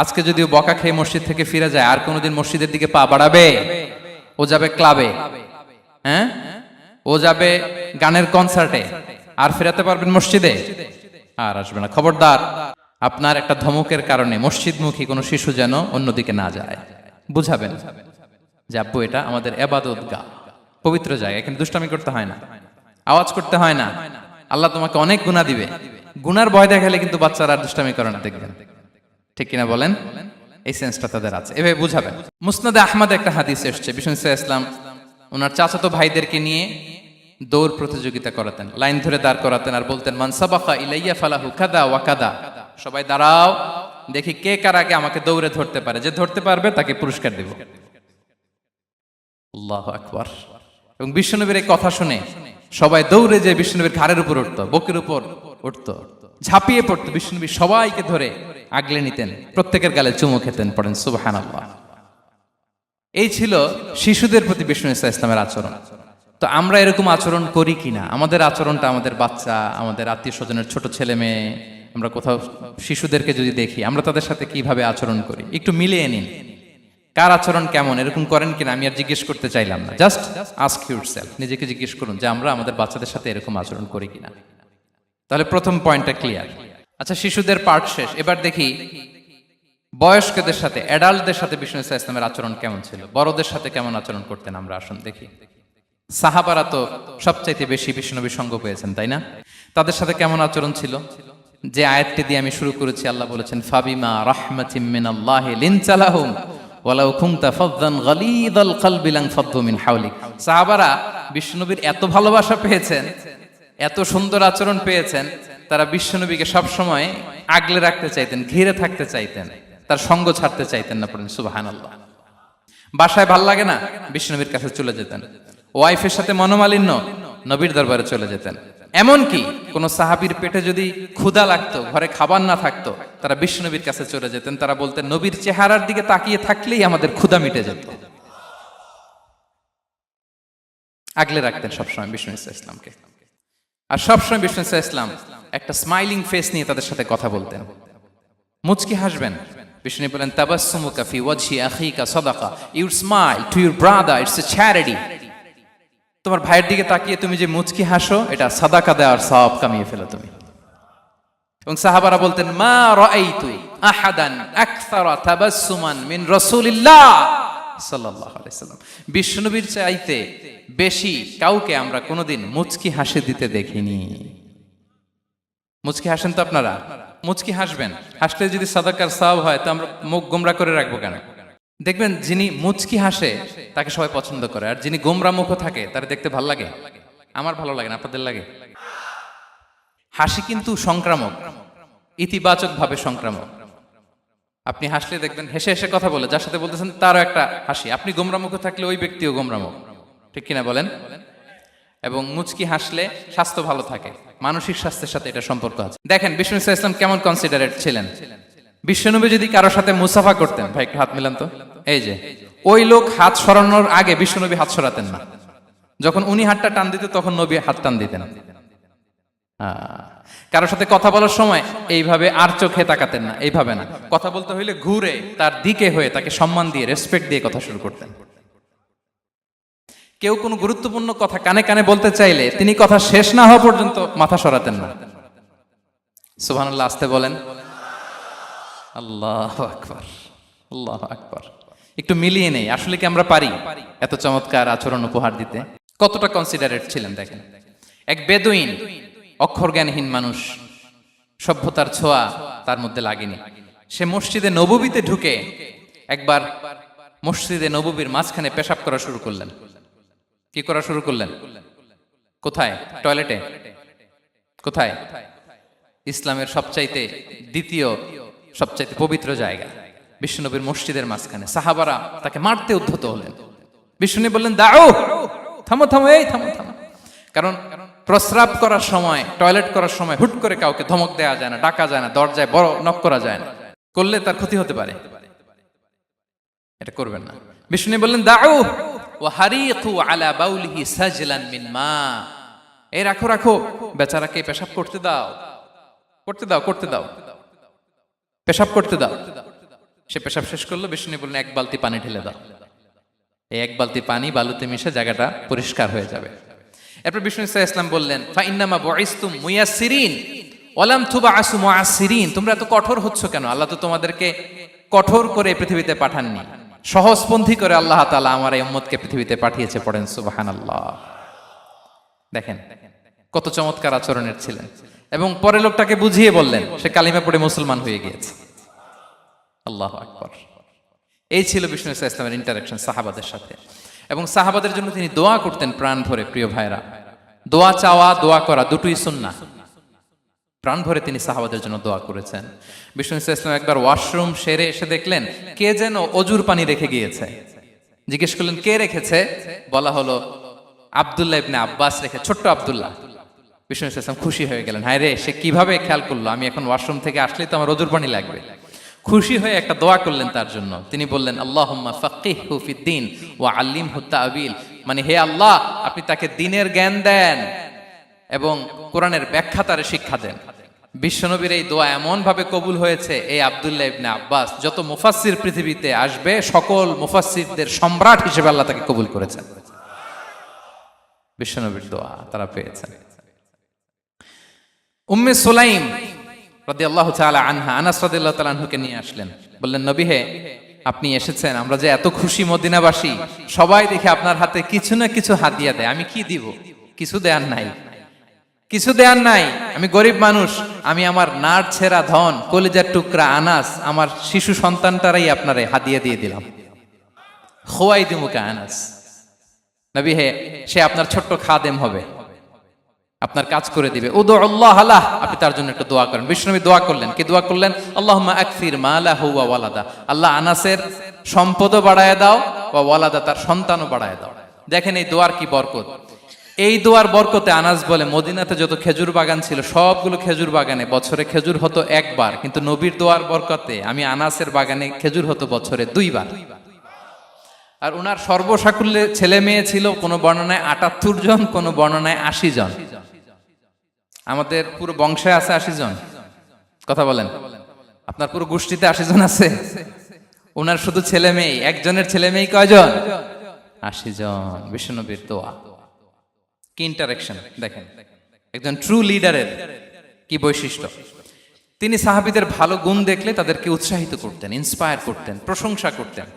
আজকে যদিও বকা খেয়ে মসজিদ থেকে ফিরে যায়, আর কোনোদিন মসজিদের দিকে পা বাড়াবে? ও যাবে ক্লাবে, হ্যাঁ, ও যাবে গানের কনসার্টে, আর ফেরাতে পারবেন মসজিদে? আর আসবে না। খবরদার, আপনার একটা ধমকের কারণে মসজিদমুখী কোনো শিশু যেন অন্যদিকে না যায়। বুঝাবেন যে আব্বু, এটা আমাদের ইবাদতগাহ, পবিত্র জায়গা, এখানে দুষ্টামি করতে হয় না, আওয়াজ করতে হয় না, আল্লাহ তোমাকে অনেক গুনাহ দিবে। গুনার ভয় দেখালে কিন্তু বাচ্চারা দুষ্টামি করে না, দেখবেন, ঠিক কিনা বলেন? এই সেন্সটা তাদের আছে, এভাবে বুঝাবেন। মুসনাদে আহমদ একটা হাদিস এসছে, বিষ্ণু ইসলাম ওনার চাচাতো ভাইদেরকে নিয়ে দৌড় প্রতিযোগিতা করাতেন, লাইন ধরে দাঁড় করাতেন, আর বলতেন, মান সাবাকা ইলাইয়া ফালাহু কাদা ওয়া কাদা, সবাই দাঁড়াও, দেখি কে কার আগে আমাকে দৌড়ে ধরতে পারে, যে ধরতে পারবে তাকে পুরস্কার দেব। আল্লাহু আকবার। এবং বিশ্বনবীর এই কথা শুনে সবাই দৌড়ে যে বিশ্বনবীর ঘাড়ের উপর উঠতো, বুকের উপর উঠতো, ঝাঁপিয়ে পড়তো। বিশ্বনবী সবাইকে ধরে আগলে নিতেন, প্রত্যেকের গালে চুমু খেতেন। পড়েন সুবহানাল্লাহ। এই ছিল শিশুদের প্রতি বিষ্ণু ইসলামের আচরণ। তো আমরা এরকম আচরণ করি কিনা? আমাদের আচরণটা আমাদের বাচ্চা, আমাদের আত্মীয় স্বজনের ছোট ছেলে মেয়ে, আমরা কোথাও শিশুদেরকে যদি দেখি, আমরা তাদের সাথে কিভাবে আচরণ করি একটু মিলিয়ে নিন। কার আচরণ কেমন, এরকম করেন কিনা আমি আর জিজ্ঞেস করতে চাইলাম না, জাস্ট আস্ক ইউরসেলফ, নিজেকে জিজ্ঞেস করুন যে আমরা আমাদের বাচ্চাদের সাথে এরকম আচরণ করি কিনা। তাহলে প্রথম পয়েন্টটা ক্লিয়ার। আচ্ছা, শিশুদের পার্ট শেষ, এবার দেখি বয়স্কদের সাথে, অ্যাডাল্টদের সাথে বিষ্ণু ইসলামের আচরণ কেমন ছিল, বড়দের সাথে কেমন আচরণ করতেন আমরা। আসুন দেখি। সাহাবারা তো সবচাইতে বেশি বিষ্ণুনবীর সঙ্গ পেয়েছেন, তাই না? তাদের সাথে কেমন আচরণ ছিল? যে আয়াতটি দিয়ে আমি শুরু করেছি, আল্লাহ বলেছেন, ফাবিমা রাহমাতিম মিনাল্লাহি লিনতা লাহুম ওয়ালাউ কুনতা ফাযযান গালিযাল কলবি লানফাদ্দু মিন হাওলিক। সাহাবারা বিষ্ণুনবীর এত ভালোবাসা পেয়েছেন এত সুন্দর আচরণ পেয়েছেন, তারা বিশ্বনবীকে সবসময় আগলে রাখতে চাইতেন, ঘিরে থাকতে চাইতেন, তার সঙ্গ ছাড়তে চাইতেন না। পড়েন সুবহানাল্লাহ। বাসায় ভাল লাগে না, বিশ্বনবীর কাছে চলে যেতেন। ওয়াইফের সাথে মনোমালিন্য, নবীর দরবারে চলে যেতেন। এমনকি কোন সাহাবীর পেটে যদি ক্ষুধা লাগতো, ঘরে খাবার না থাকতো, তারা বিশ্বনবীর কাছে চলে যেতেন। তারা বলতেন, নবীর চেহারার দিকে তাকিয়ে থাকলেই আমাদের ক্ষুধা মিটে যেত। আগলে রাখতেন সবসময় বিষ্ণু ইসলামকে। আর সবসময় বিষ্ণু ইসলাম একটা স্মাইলিং ফেস নিয়ে তাদের সাথে কথা বলতেন, মুচকি হাসবেন। বিষ্ণু বলেন, তাবাসসুমুকা ফি ওয়াজহি আখিকা সাদাকা, you smile to your brother, it's a charity. তোমার ভাইয়ের দিকে তাকিয়ে তুমি যে মুচকি হাসো, এটা সাদাকা দেওয়ার সওয়াব কামিয়ে ফেলো তুমি। এবং সাহাবারা বলতেন, মা রাআইতু আহাদান আকসারা তাবাসসুমান মিন রাসূলিল্লাহ সাল্লাল্লাহু আলাইহি সাল্লাম। বিশ্বনবীর চাইতে বেশি কাউকে আমরা কোনোদিন মুচকি হাসি দিতে দেখিনি। মুচকি হাসেন তো আপনারা? মুচকি হাসবেন। হাসলে যদি সাদাকার সওয়াব হয়, তো আমরা মুখ গোমরা করে রাখবো কেন? দেখবেন, যিনি মুচকি হাসে তাকে সবাই পছন্দ করে, আর যিনি গোমরা মুখ থাকে তার দেখতে ভালো লাগে। আমার ভালো লাগে না, আপনাদের লাগে? হাসি কিন্তু সংক্রামক, ইতিবাচক ভাবে সংক্রামক। আপনি হাসলে দেখবেন হেসে হেসে কথা বলে, যার সাথে বলতেছেন তারও একটা হাসি। আপনি গোমরা মুখ থাকলে ওই ব্যক্তিও গোমরা মুখ, ঠিক কিনা বলেন? এবং মুচকি হাসলে স্বাস্থ্য ভালো থাকে, মানসিক স্বাস্থ্যের সাথে এটা সম্পর্ক আছে। দেখেন বিষ্ণু ইসলাম কেমন কনসিডারেট ছিলেন। বিশ্বনবী যদি কারোর সাথে মুসাফা করতেন, ভাই একটু হাত মিলান তো, এই যে ওই লোক হাত সরানোর আগে বিশ্বনবী হাত সরাতেন না। যখন উনি হাতটা টান দিত, তখন নবী হাত টান দিতেন। কারোর সাথে কথা বলার সময় এইভাবে আর চোখে তাকাতেন না, এইভাবে না। কথা বলতে হইলে ঘুরে তার দিকে হয়ে তাকে সম্মান দিয়ে, রেসপেক্ট দিয়ে কথা শুরু করতেন। কেউ কোনো গুরুত্বপূর্ণ কথা কানে কানে বলতে চাইলে তিনি কথা শেষ না হওয়া পর্যন্ত মাথা সরাতেন না। সুবহানাল্লাহ, আসতে বলেন। আল্লাহু আকবার, আল্লাহু আকবার। একটু মিলিয়ে নেই, আসলে কি আমরা পারি এত চমৎকার আচরণ উপহার দিতে? কতটা কনসিডারেট ছিলেন দেখেন। এক বেদুইন, অক্ষর জ্ঞানহীন মানুষ, সভ্যতার ছোঁয়া তার মধ্যে লাগেনি। সে মসজিদে নববীতে ঢুকে একবার মসজিদে নববীর মাঝখানে পেশাব করা শুরু করলেন। কি করা শুরু করলেন? কোথায়? টয়লেটে? কোথায়? ইসলামের সবচাইতে দ্বিতীয় সবচাইতে পবিত্র জায়গা, বিশ্বনবীর মসজিদের মাঝখানে। সাহাবারা তাকে মারতে উদ্ধত হলেন। বিশ্বনবী বললেন, দাও, থামো থামো, এই থামো থামো। কারণ প্রস্রাব করার সময়, টয়লেট করার সময় হুট করে কাউকে ধমক দেওয়া যায় না, ডাকা যায় না, দরজায় বড় নক করা যায় না। করলে তার ক্ষতি হতে পারে, এটা করবেন না। বিষ্ণু বললেন, দাউ ওয়া হারিকু আলা বাউলিহি সাজলান মিন মা। এই রাখো রাখো, বেচারাকে পেশাব করতে দাও, করতে দাও, করতে দাও, পেশাব করতে দাও। সে পেশাব শেষ করলো। বিষ্ণু বললেন, এক বালতি পানি ঢেলে দাও। এই এক বালতি পানি বালুতে মিশে জায়গাটা পরিষ্কার হয়ে যাবে। এরপর বিষ্ণু ইসলাম বললেন, ফাইন্নামা বুইসতুম মুয়াসসিরিন ওয়া লাম তুবআসু মুআসসিরিন। তোমরা এত কঠোর হচ্ছ কেন? আল্লাহ তো তোমাদেরকে কঠোর করে পৃথিবীতে পাঠাননি, সহজপন্থী করে আল্লাহ তাআলা আমার এই উম্মতকে পৃথিবীতে পাঠিয়েছে। পড়েন সুবহানাল্লাহ। দেখেন কত চমৎকার আচরণের ছিলেন। এবং পরে লোকটাকে বুঝিয়ে বললেন, সে কালিমা পড়ে মুসলমান হয়ে গিয়েছে। আল্লাহু আকবার। এই ছিল বিষ্ণু ইসলামের ইন্টারাকশন সাহাবাদের সাথে। এবং সাহাবাদের জন্য তিনি দোয়া করতেন প্রাণ ভরে। প্রিয় ভাইরা, দোয়া চাওয়া, দোয়া করা দুটোই সুন্নাহ। প্রাণ ভরে তিনি সাহাবাদের জন্য দোয়া করেছেন। বিষ্ণু ইসলাম একবার ওয়াশরুম সেরে এসে দেখলেন কে যেন অজুর পানি রেখে গিয়েছে। জিজ্ঞেস করলেন, কে রেখেছে? বলা হলো, আব্দুল্লাহ ইবনে আব্বাস রেখে, ছোট্ট আব্দুল্লাহ। বিষ্ণু ইসলাম খুশি হয়ে গেলেন, হায় রে, সে কিভাবে খেয়াল করলো? আমি এখন ওয়াশরুম থেকে আসলেই তো আমার অজুর পানি লাগবে। খুশি হয়ে একটা দোয়া করলেন তার জন্য। তিনি বললেন, আল্লাহুম্মা ফাক্কিহহু ফিদ্দীন ওয়া আল্লিমহু তা'বীল। মানে হে আল্লাহ, আপনি তাকে দ্বীনের জ্ঞান দেন এবং কোরআনের ব্যাখ্যা তারে শিক্ষা দেন। বিশ্বনবীর এই দোয়া এমন ভাবে কবুল হয়েছে, এই আব্দুল্লাহ ইবনে আব্বাস যত মুফাসসির পৃথিবীতে আসবে, সকল মুফাসসিরদের সম্রাট হিসেবে আল্লাহ তাকে কবুল করেছেন। বিশ্বনবীর দোয়া তারা পেয়েছেন। উম্মে সুলাইম রাদিয়াল্লাহু তাআলা আনহা, আনাস রাদিয়াল্লাহু তাআলা আনহুকে নিয়ে আসলেন। বললেন, নবী হে, আপনি এসেছেন, আমরা যে এত খুশি মদিনাবাসী, সবাই দেখে আপনার হাতে কিছু না কিছু হাদিয়া দেয়। আমি কি দিব? কিছু দেয়ার নাই, কিছু দেয়ার নাই। আমি গরিব মানুষ, আমি আমার নাড় ছেঁড়া ধন, কলিজার টুকরা আনাস, আমার শিশু সন্তানটারাই আপনারে হাদিয়া দিয়ে দিলাম। খুয়াইদুমুকা আনাস। নবী হে, সে আপনার ছোট্ট খাদেম হবে। আপনার কাজ করে দিবে। উদু আল্লাহ আলাহ, আপনি তার জন্য একটু দোয়া করেন। বিশ্বনবী দোয়া করলেন, কি দোয়া করলেন? আল্লাহুম্মা আকসির মালাহু ওয়া ওয়ালাদা, আল্লাহ আনাসের সম্পদও বাড়ায় দাও, ওয়া ওয়ালাদা, তার সন্তানও বাড়ায় দাও। দেখেন এই দোয়ার কি বরকত। এই দোয়ার বরকতে আনাস বলে মদিনাতে যত খেজুর বাগান ছিল সবগুলো খেজুর বাগানে বছরে খেজুর হতো একবার, কিন্তু নবীর দোয়ার বরকতে আমি আনাসের বাগানে খেজুর হতো বছরে 2 বার। আর উনার সর্বসাকুল্যে ছেলে মেয়ে ছিল, কোন বর্ণনায় 78 জন, কোন বর্ণনায় 80 জন। আমাদের পুরো বংশে আছে 80 জন, কথা বলেন। আপনার পুরো গোষ্ঠীতে 80 জন আছে? উনার শুধু ছেলে মেয়ে, একজনের ছেলে মেয়ে কয়জন? 80 জন। বিশ্বনবীর দোয়া কি ইন্টারেকশন দেখেন, একজন ট্রু লিডারের কি বৈশিষ্ট্য। তিনি সাহাবীদের ভালো গুণ দেখলে তাদেরকে উৎসাহিত করতেন, ইন্সপায়ার করতেন, প্রশংসা করতেন।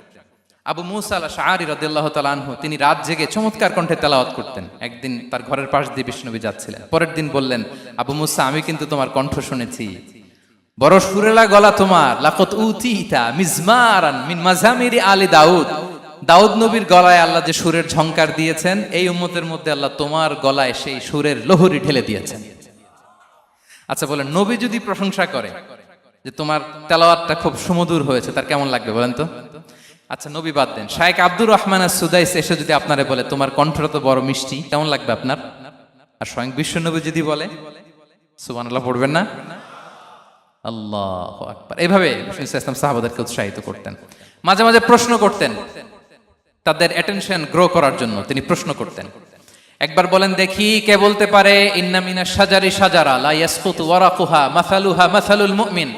আবু মুসা আল-আশআরী রাদিয়াল্লাহু তাআলা আনহু, তিনি রাত জেগে চমৎকার কণ্ঠে তেলাওয়াত করতেন। একদিন তার ঘরের পাশ দিয়ে বিষ্ণুনবী যাচ্ছিলেন, পরের দিন বললেন, আবু মুসা, আমি কিন্তু তোমার কণ্ঠ শুনেছি, বড় সুরেলা গলা তোমার। লাকাত উতিতা মিজমারান মিন মাজামিরি আলি দাউদ, দাউদ নবীর গলায় আল্লাহ যে সুরের ঝংকার দিয়েছেন, এই উম্মতের মধ্যে আল্লাহ তোমার গলায় সেই সুরের লহরী ঢেলে দিয়েছেন। আচ্ছা বলেন, নবী যদি প্রশংসা করে যে তোমার তেলাওয়াতটা খুব সুমধুর হয়েছে, তার কেমন লাগবে বলেন তো? আচ্ছা নবী বাদ দেন, শায়েখ আব্দুর রহমান আস-সুদাইস এসে যদি আপনারে বলে তোমার কণ্ঠটা তো বড় মিষ্টি, কেমন লাগবে আপনার? আর স্বয়ং বিশ্বনবী যদি বলে, সুবহানাল্লাহ পড়বেন না? আল্লাহু আকবার। এইভাবে রাসূল সাল্লাল্লাহু আলাইহি ওয়াসাল্লাম সাহাবাদেরকে উৎসাহিত করতেন। মাঝে মাঝে প্রশ্ন করতেন, তাদের অ্যাটেনশন গ্রো করার জন্য তিনি প্রশ্ন করতেন। একবার বলেন দেখি, কে বলতে পারে ইন্না মিনাশ শাজারি শাজারা লা ইয়াসকুতু ওয়ারাকুহা মাসালুহা মাসালুল মুমিন,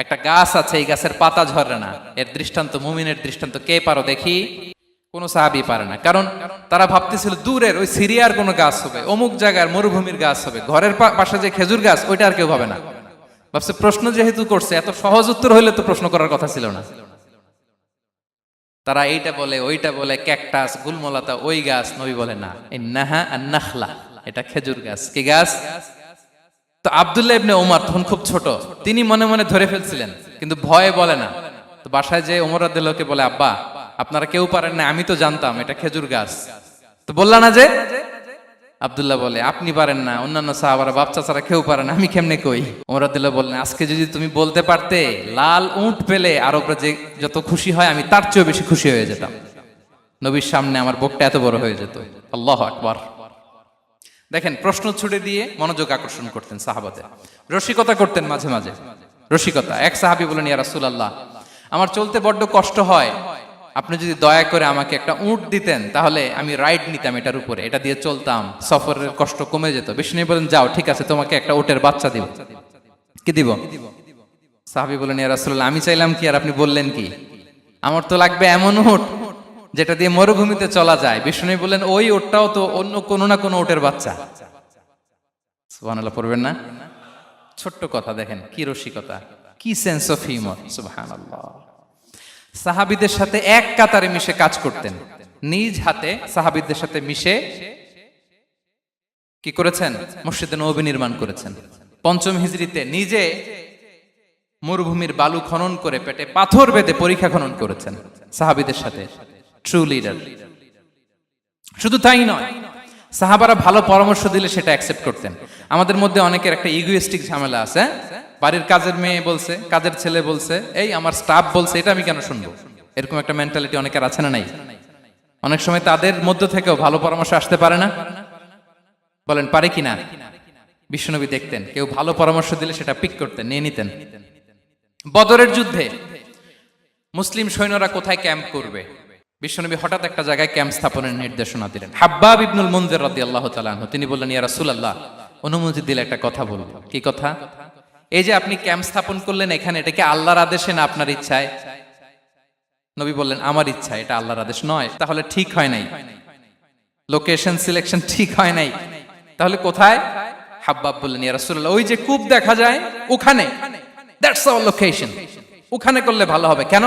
একটা গাছ আছে, এই গাছের পাতা ঝরে না, এর দৃষ্টান্ত মুমিনের দৃষ্টান্ত। কে পারো দেখি? কোনো সাহাবী পারে না, কারণ তারা ভাবতেছিল দূরের ওই সিরিয়ার কোনো গাছ হবে, অমুক জায়গার মরুভূমির গাছ হবে, ঘরের পাশে যে খেজুর গাছ ওইটা আর কেউ ভাবে না। ভাবছে প্রশ্ন যেহেতু করছে, এত সহজ উত্তর হইলে তো প্রশ্ন করার কথা ছিল না। তারা এইটা বলে, ওইটা বলে, ক্যাকটাস, গুলমলাতা, ওই গাছ। নবী বলে না, ইন্নাহা আন-নাখলা, এটা খেজুর গাছ। কি গাছ? তো আব্দুল্লাহ ইবনে ওমর তখন খুব ছোট, তিনি মনে মনে ধরে ফেলছিলেন, কিন্তু ভয়ে বলে না। তো বাসায় যে ওমর রাদিয়াল্লাহু আনহু বলে, আব্বা আপনারা কেউ পারেন না, আমি তো জানতাম এটা খেজুর গাছ, তো বললা না যে? আব্দুল্লাহ বলে, আপনি পারেন না, অন্যান্য সাহাবারা বাপ চাচারা কেউ পারে না, আমি কেমনে কই? ওমর রাদিয়াল্লাহু বললেন, আজকে যদি তুমি বলতে পারতে, লাল উট পেলে আরবরা যে যত খুশি হয় আমি তার চেয়েও বেশি খুশি হয়ে যেতাম। নবীর সামনে আমার বুকটা এত বড় হয়ে যেত। আল্লাহু আকবার। দেখেন, প্রশ্ন ছুড়ে দিয়ে মনোযোগ আকর্ষণ করতেন সাহাবাদের, রসিকতা করতেন মাঝে মাঝে। রসিকতা, এক সাহাবী বলেন, ইয়া রাসূলুল্লাহ, আমার চলতে বড্ড কষ্ট হয়, আপনি যদি দয়া করে আমাকে একটা উট দিতেন, তাহলে আমি রাইড নিতাম এটার উপরে, এটা দিয়ে চলতাম, সফরের কষ্ট কমে যেত। বিষ্ণু বলেন, যাও ঠিক আছে, তোমাকে একটা উটের বাচ্চা দিব। কি দিব? সাহাবী বলেন, ইয়া রাসূলুল্লাহ, আমি চাইলাম কি আর আপনি বললেন কি? আমার তো লাগবে এমন উট যেটা দিয়ে মরুভূমিতে চলা যায়। বিষ্ণু বলেন, ওই উটটাও তো অন্য কোনো না কোনো উটের বাচ্চা। সুবহানাল্লাহ পড়বেন না? ছোট্ট কথা, দেখেন কি রসিকতা, কি সেন্স অফ হিউমার। সুবহানাল্লাহ। সাহাবীদের সাথে এক কাতারে মিশে কাজ করতেন, নিজ হাতে সাহাবীদের সাথে মিশে কি করেছেন? মসজিদে নববী নির্মাণ করেছেন। 5ম হিজরিতে নিজে মরুভূমির বালু খনন করে পেটে পাথর বেঁধে পরীক্ষা খনন করেছেন সাহাবীদের সাথে। True leader. শুধু তাই নয়, সাহাবারা ভালো পরামর্শ দিলে সেটা অ্যাকসেপ্ট করতেন। আমাদের মধ্যে অনেকের একটা ইগোইস্টিক ঝামেলা আছে, বাড়ির কাজের মেয়ে বলছে, কাজের ছেলে বলছে, এই আমার স্টাফ বলছে, এটা আমি কেন শুনবো? এরকম একটা মেন্টালিটি অনেকের আছে না নাই? অনেক সময় তাদের মধ্য থেকেও ভালো পরামর্শ আসতে পারে না? বলেন পারে কিনা? বিশ্বনবী দেখতেন, কেউ ভালো পরামর্শ দিলে সেটা পিক করতেন, নিয়ে নিতেন। বদরের যুদ্ধে মুসলিম সৈন্যরা কোথায় ক্যাম্প করবে, বিশ্বনবী হঠাৎ একটা জায়গায় ক্যাম্প স্থাপনের নির্দেশনা দিলেন। হাব্বাব ইবনুল মুনজির রাদিয়াল্লাহু তাআলা আনহু, তিনি বললেন, ইয়া রাসূলুল্লাহ, অনুমতি দিলে একটা কথা বলবো। কি কথা? এই যে আপনি ক্যাম্প স্থাপন করলেন এখানে, এটা কি আল্লাহর আদেশে না আপনার ইচ্ছায়? নবী বললেন, আমার ইচ্ছা, এটা আল্লাহর আদেশ নয়। তাহলে ঠিক হয় নাই, লোকেশন সিলেকশন ঠিক হয় নাই। তাহলে কোথায়? হাব্বাব বললেন, ইয়া রাসূলুল্লাহ, ওই যে কূপ দেখা যায় ওখানে, দ্যাটস আওয়ার লোকেশন, ওখানে করলে ভালো হবে। কেন?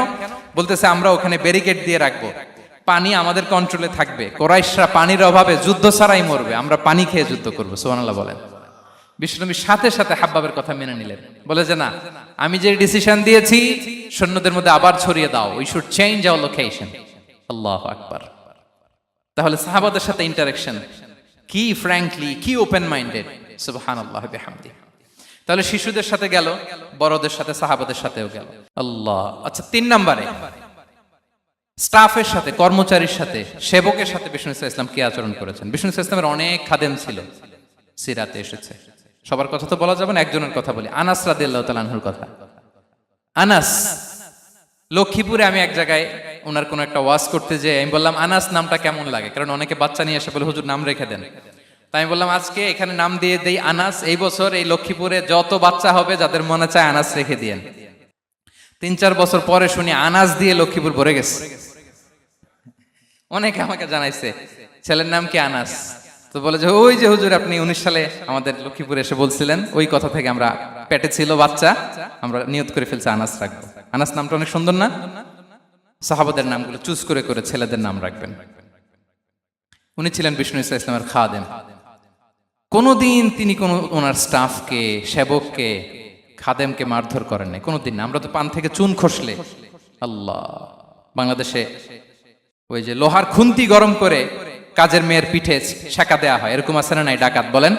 বলতেছে, আমরা ওখানে ব্যারিকেড দিয়ে রাখবো, পানি আমাদের কন্ট্রোলে থাকবে, কুরাইশরা পানির অভাবে যুদ্ধ ছাড়াই মরবে, আমরা পানি খেয়ে যুদ্ধ করবো। সুবহানাল্লাহ বলেন। বিশ্বনবী সাথে সাথে হাব্বাবের কথা মেনে নিলেন, বলে যে না, আমি যে ডিসিশন দিয়েছি সৈন্যদের মধ্যে আবার ছড়িয়ে দাও, we should change our location. আল্লাহু আকবার। তাহলে সাহাবাদের সাথে ইন্টারেকশন কি ফ্র্যাঙ্কলি, কি ওপেন মাইন্ডেড, সুবহানাল্লাহ বিহামদি। তাহলে শিশুদের সাথে গেল, বড়দের সাথে, সাহাবাদের সাথেও গেল। আল্লাহ। আচ্ছা, 3 নম্বরে স্টাফের সাথে, কর্মচারীর সাথে, সেবকের সাথে বিষ্ণু ইসলাম কি আচরণ করেছেন? বিষ্ণু ইসলামের অনেক খাদেম ছিল, সিরাতে এসেছে। সবার কথা তো বলা যাবে না, একজনের কথা বলি, আনাস রাদিয়াল্লাহু তাআলা আনহুর কথা। আনাস, লক্ষ্মীপুরে আমি এক জায়গায় ওনার কোনো একটা ওয়াজ করতে যেয়ে আমি বললাম আনাস নামটা কেমন লাগে, কারণ অনেকে বাচ্চা নিয়ে এসে বলে হুজুর নাম রেখে দেন। তাই আমি বললাম আজকে এখানে নাম দিয়ে দেই আনাস। এই বছর এই লক্ষ্মীপুরে যত বাচ্চা হবে যাদের মনে চায় আনাস রেখে দিয়েন। 3-4 বছর পরে শুনি আনাস দিয়ে লক্ষ্মীপুর ভরে গেছে। অনেকে আমাকে জানাইছে ছেলের নাম কি আনাস, তো বলে যে ওই যে হুজুর আপনি 19 সালে আমাদের লক্ষ্মীপুরে এসে বলছিলেন, ওই কথা থেকে আমরা, পেটে ছিল বাচ্চা, আমরা নিয়ত করে ফেলছি আনাস রাখবো। আনাস নামটা অনেক সুন্দর না? সাহাবাদের নামগুলো চুজ করে করে ছেলেদের নাম রাখবেন। উনি ছিলেন বিষ্ণু ইসলামের খাদেম। কোনোদিন তিনি কোন ওনার স্টাফকে, সেবককে, খাদেমকে মারধর করেন নাই কোনোদিন না। আমরা তো পান থেকে চুন খসলে, আল্লাহ, বাংলাদেশে ওই যে লোহার খুন্তি গরম করে কাজের মেয়ের পিঠে শেখা দেয়া হয়, এরকম আছে না নাই? ডাকাত বলেন,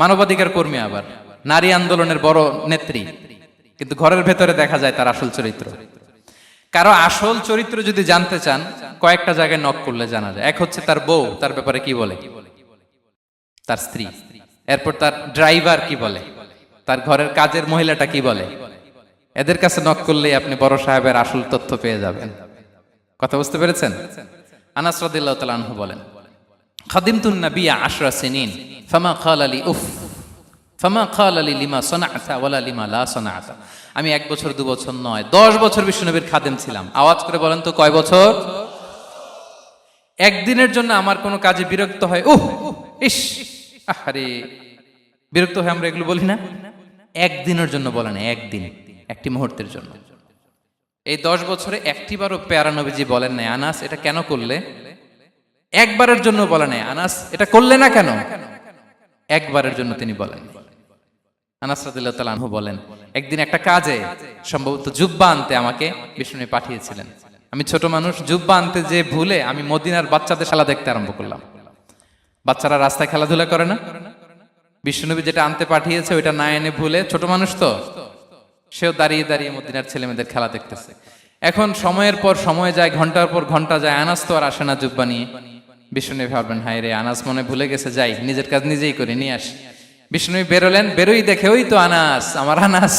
মানবাধিকার কর্মী, আবার নারী আন্দোলনের বড় নেত্রী, কিন্তু ঘরের ভেতরে দেখা যায় তার আসল চরিত্র। কারো আসল চরিত্র যদি জানতে চান, কয়েকটা জায়গায় নক করলে জানা যায়। এক হচ্ছে তার বউ, তার ব্যাপারে কি বলে, তার স্ত্রী। এরপর তার ড্রাইভার কি বলে, তার ঘরের কাজের মহিলাটা কি বলে। এদের কাছে নক করলেই আপনি বড় সাহেবের আসল তথ্য পেয়ে যাবেন। কথা বুঝতে পেরেছেন? আনাস রাদিয়াল্লাহু তাআলা আনহু বলেন, খাদিমতুন নবিয়্যা 10 সিনিন ফামা ক্বালা লি উফ ফামা ক্বালা লি লিমা সানা'তা ওয়ালা লিমা লা সানা'তা। আমি 1 বছর 2 বছর নয়, 10 বছর বিশ্বনবীর খাদেম ছিলাম। আওয়াজ করে বলেন তো কয় বছর? একদিনের জন্য আমার কোনো কাজে বিরক্ত হয়, ইস, আরে, বিরক্ত হয় আমরা এগুলো বলি না? একদিনের জন্য বলে না, একদিন, একটি মুহূর্তের জন্য। এই 10 বছরে একটিবারও প্যারা নবীজি বলেন নাই আনাস এটা কেন করলে। একবারের জন্য বলে নাই আনাস এটা করলে না কেন, একবারের জন্য তিনি বলেন। আনাস রাদিয়াল্লাহু তাআলা আনহু বলেন, একদিন একটা কাজে, সম্ভবত জুব্বা আনতে আমাকে বিষ্ণু পাঠিয়েছিলেন। আমি ছোট মানুষ, জুব্বা আনতে যে ভুলে আমি মদিনার বাচ্চাদের খেলা দেখতে আরম্ভ করলাম। বাচ্চারা রাস্তায় খেলাধুলা করে না, বিষ্ণুনবী যেটা আনতে পাঠিয়েছে ওইটা না এনে ভুলে, ছোট মানুষ তো, সেও দাঁড়িয়ে দাঁড়িয়ে মদিনার ছেলেমেয়েদের খেলা দেখতেছে। এখন সময়ের পর সময় যায়, ঘন্টার পর ঘন্টা যায়, আনাস তো আর আসে না জুব্বা নিয়ে। বিষ্ণুনবী ভাবলেন হায় রে, আনাস মনে ভুলে গেছে, যাই নিজের কাজ নিজেই করে নিয়ে আসি। বিষ্ণুনবী বেরোলেন, বেরোই দেখে ওই তো আনাস, আমার আনাস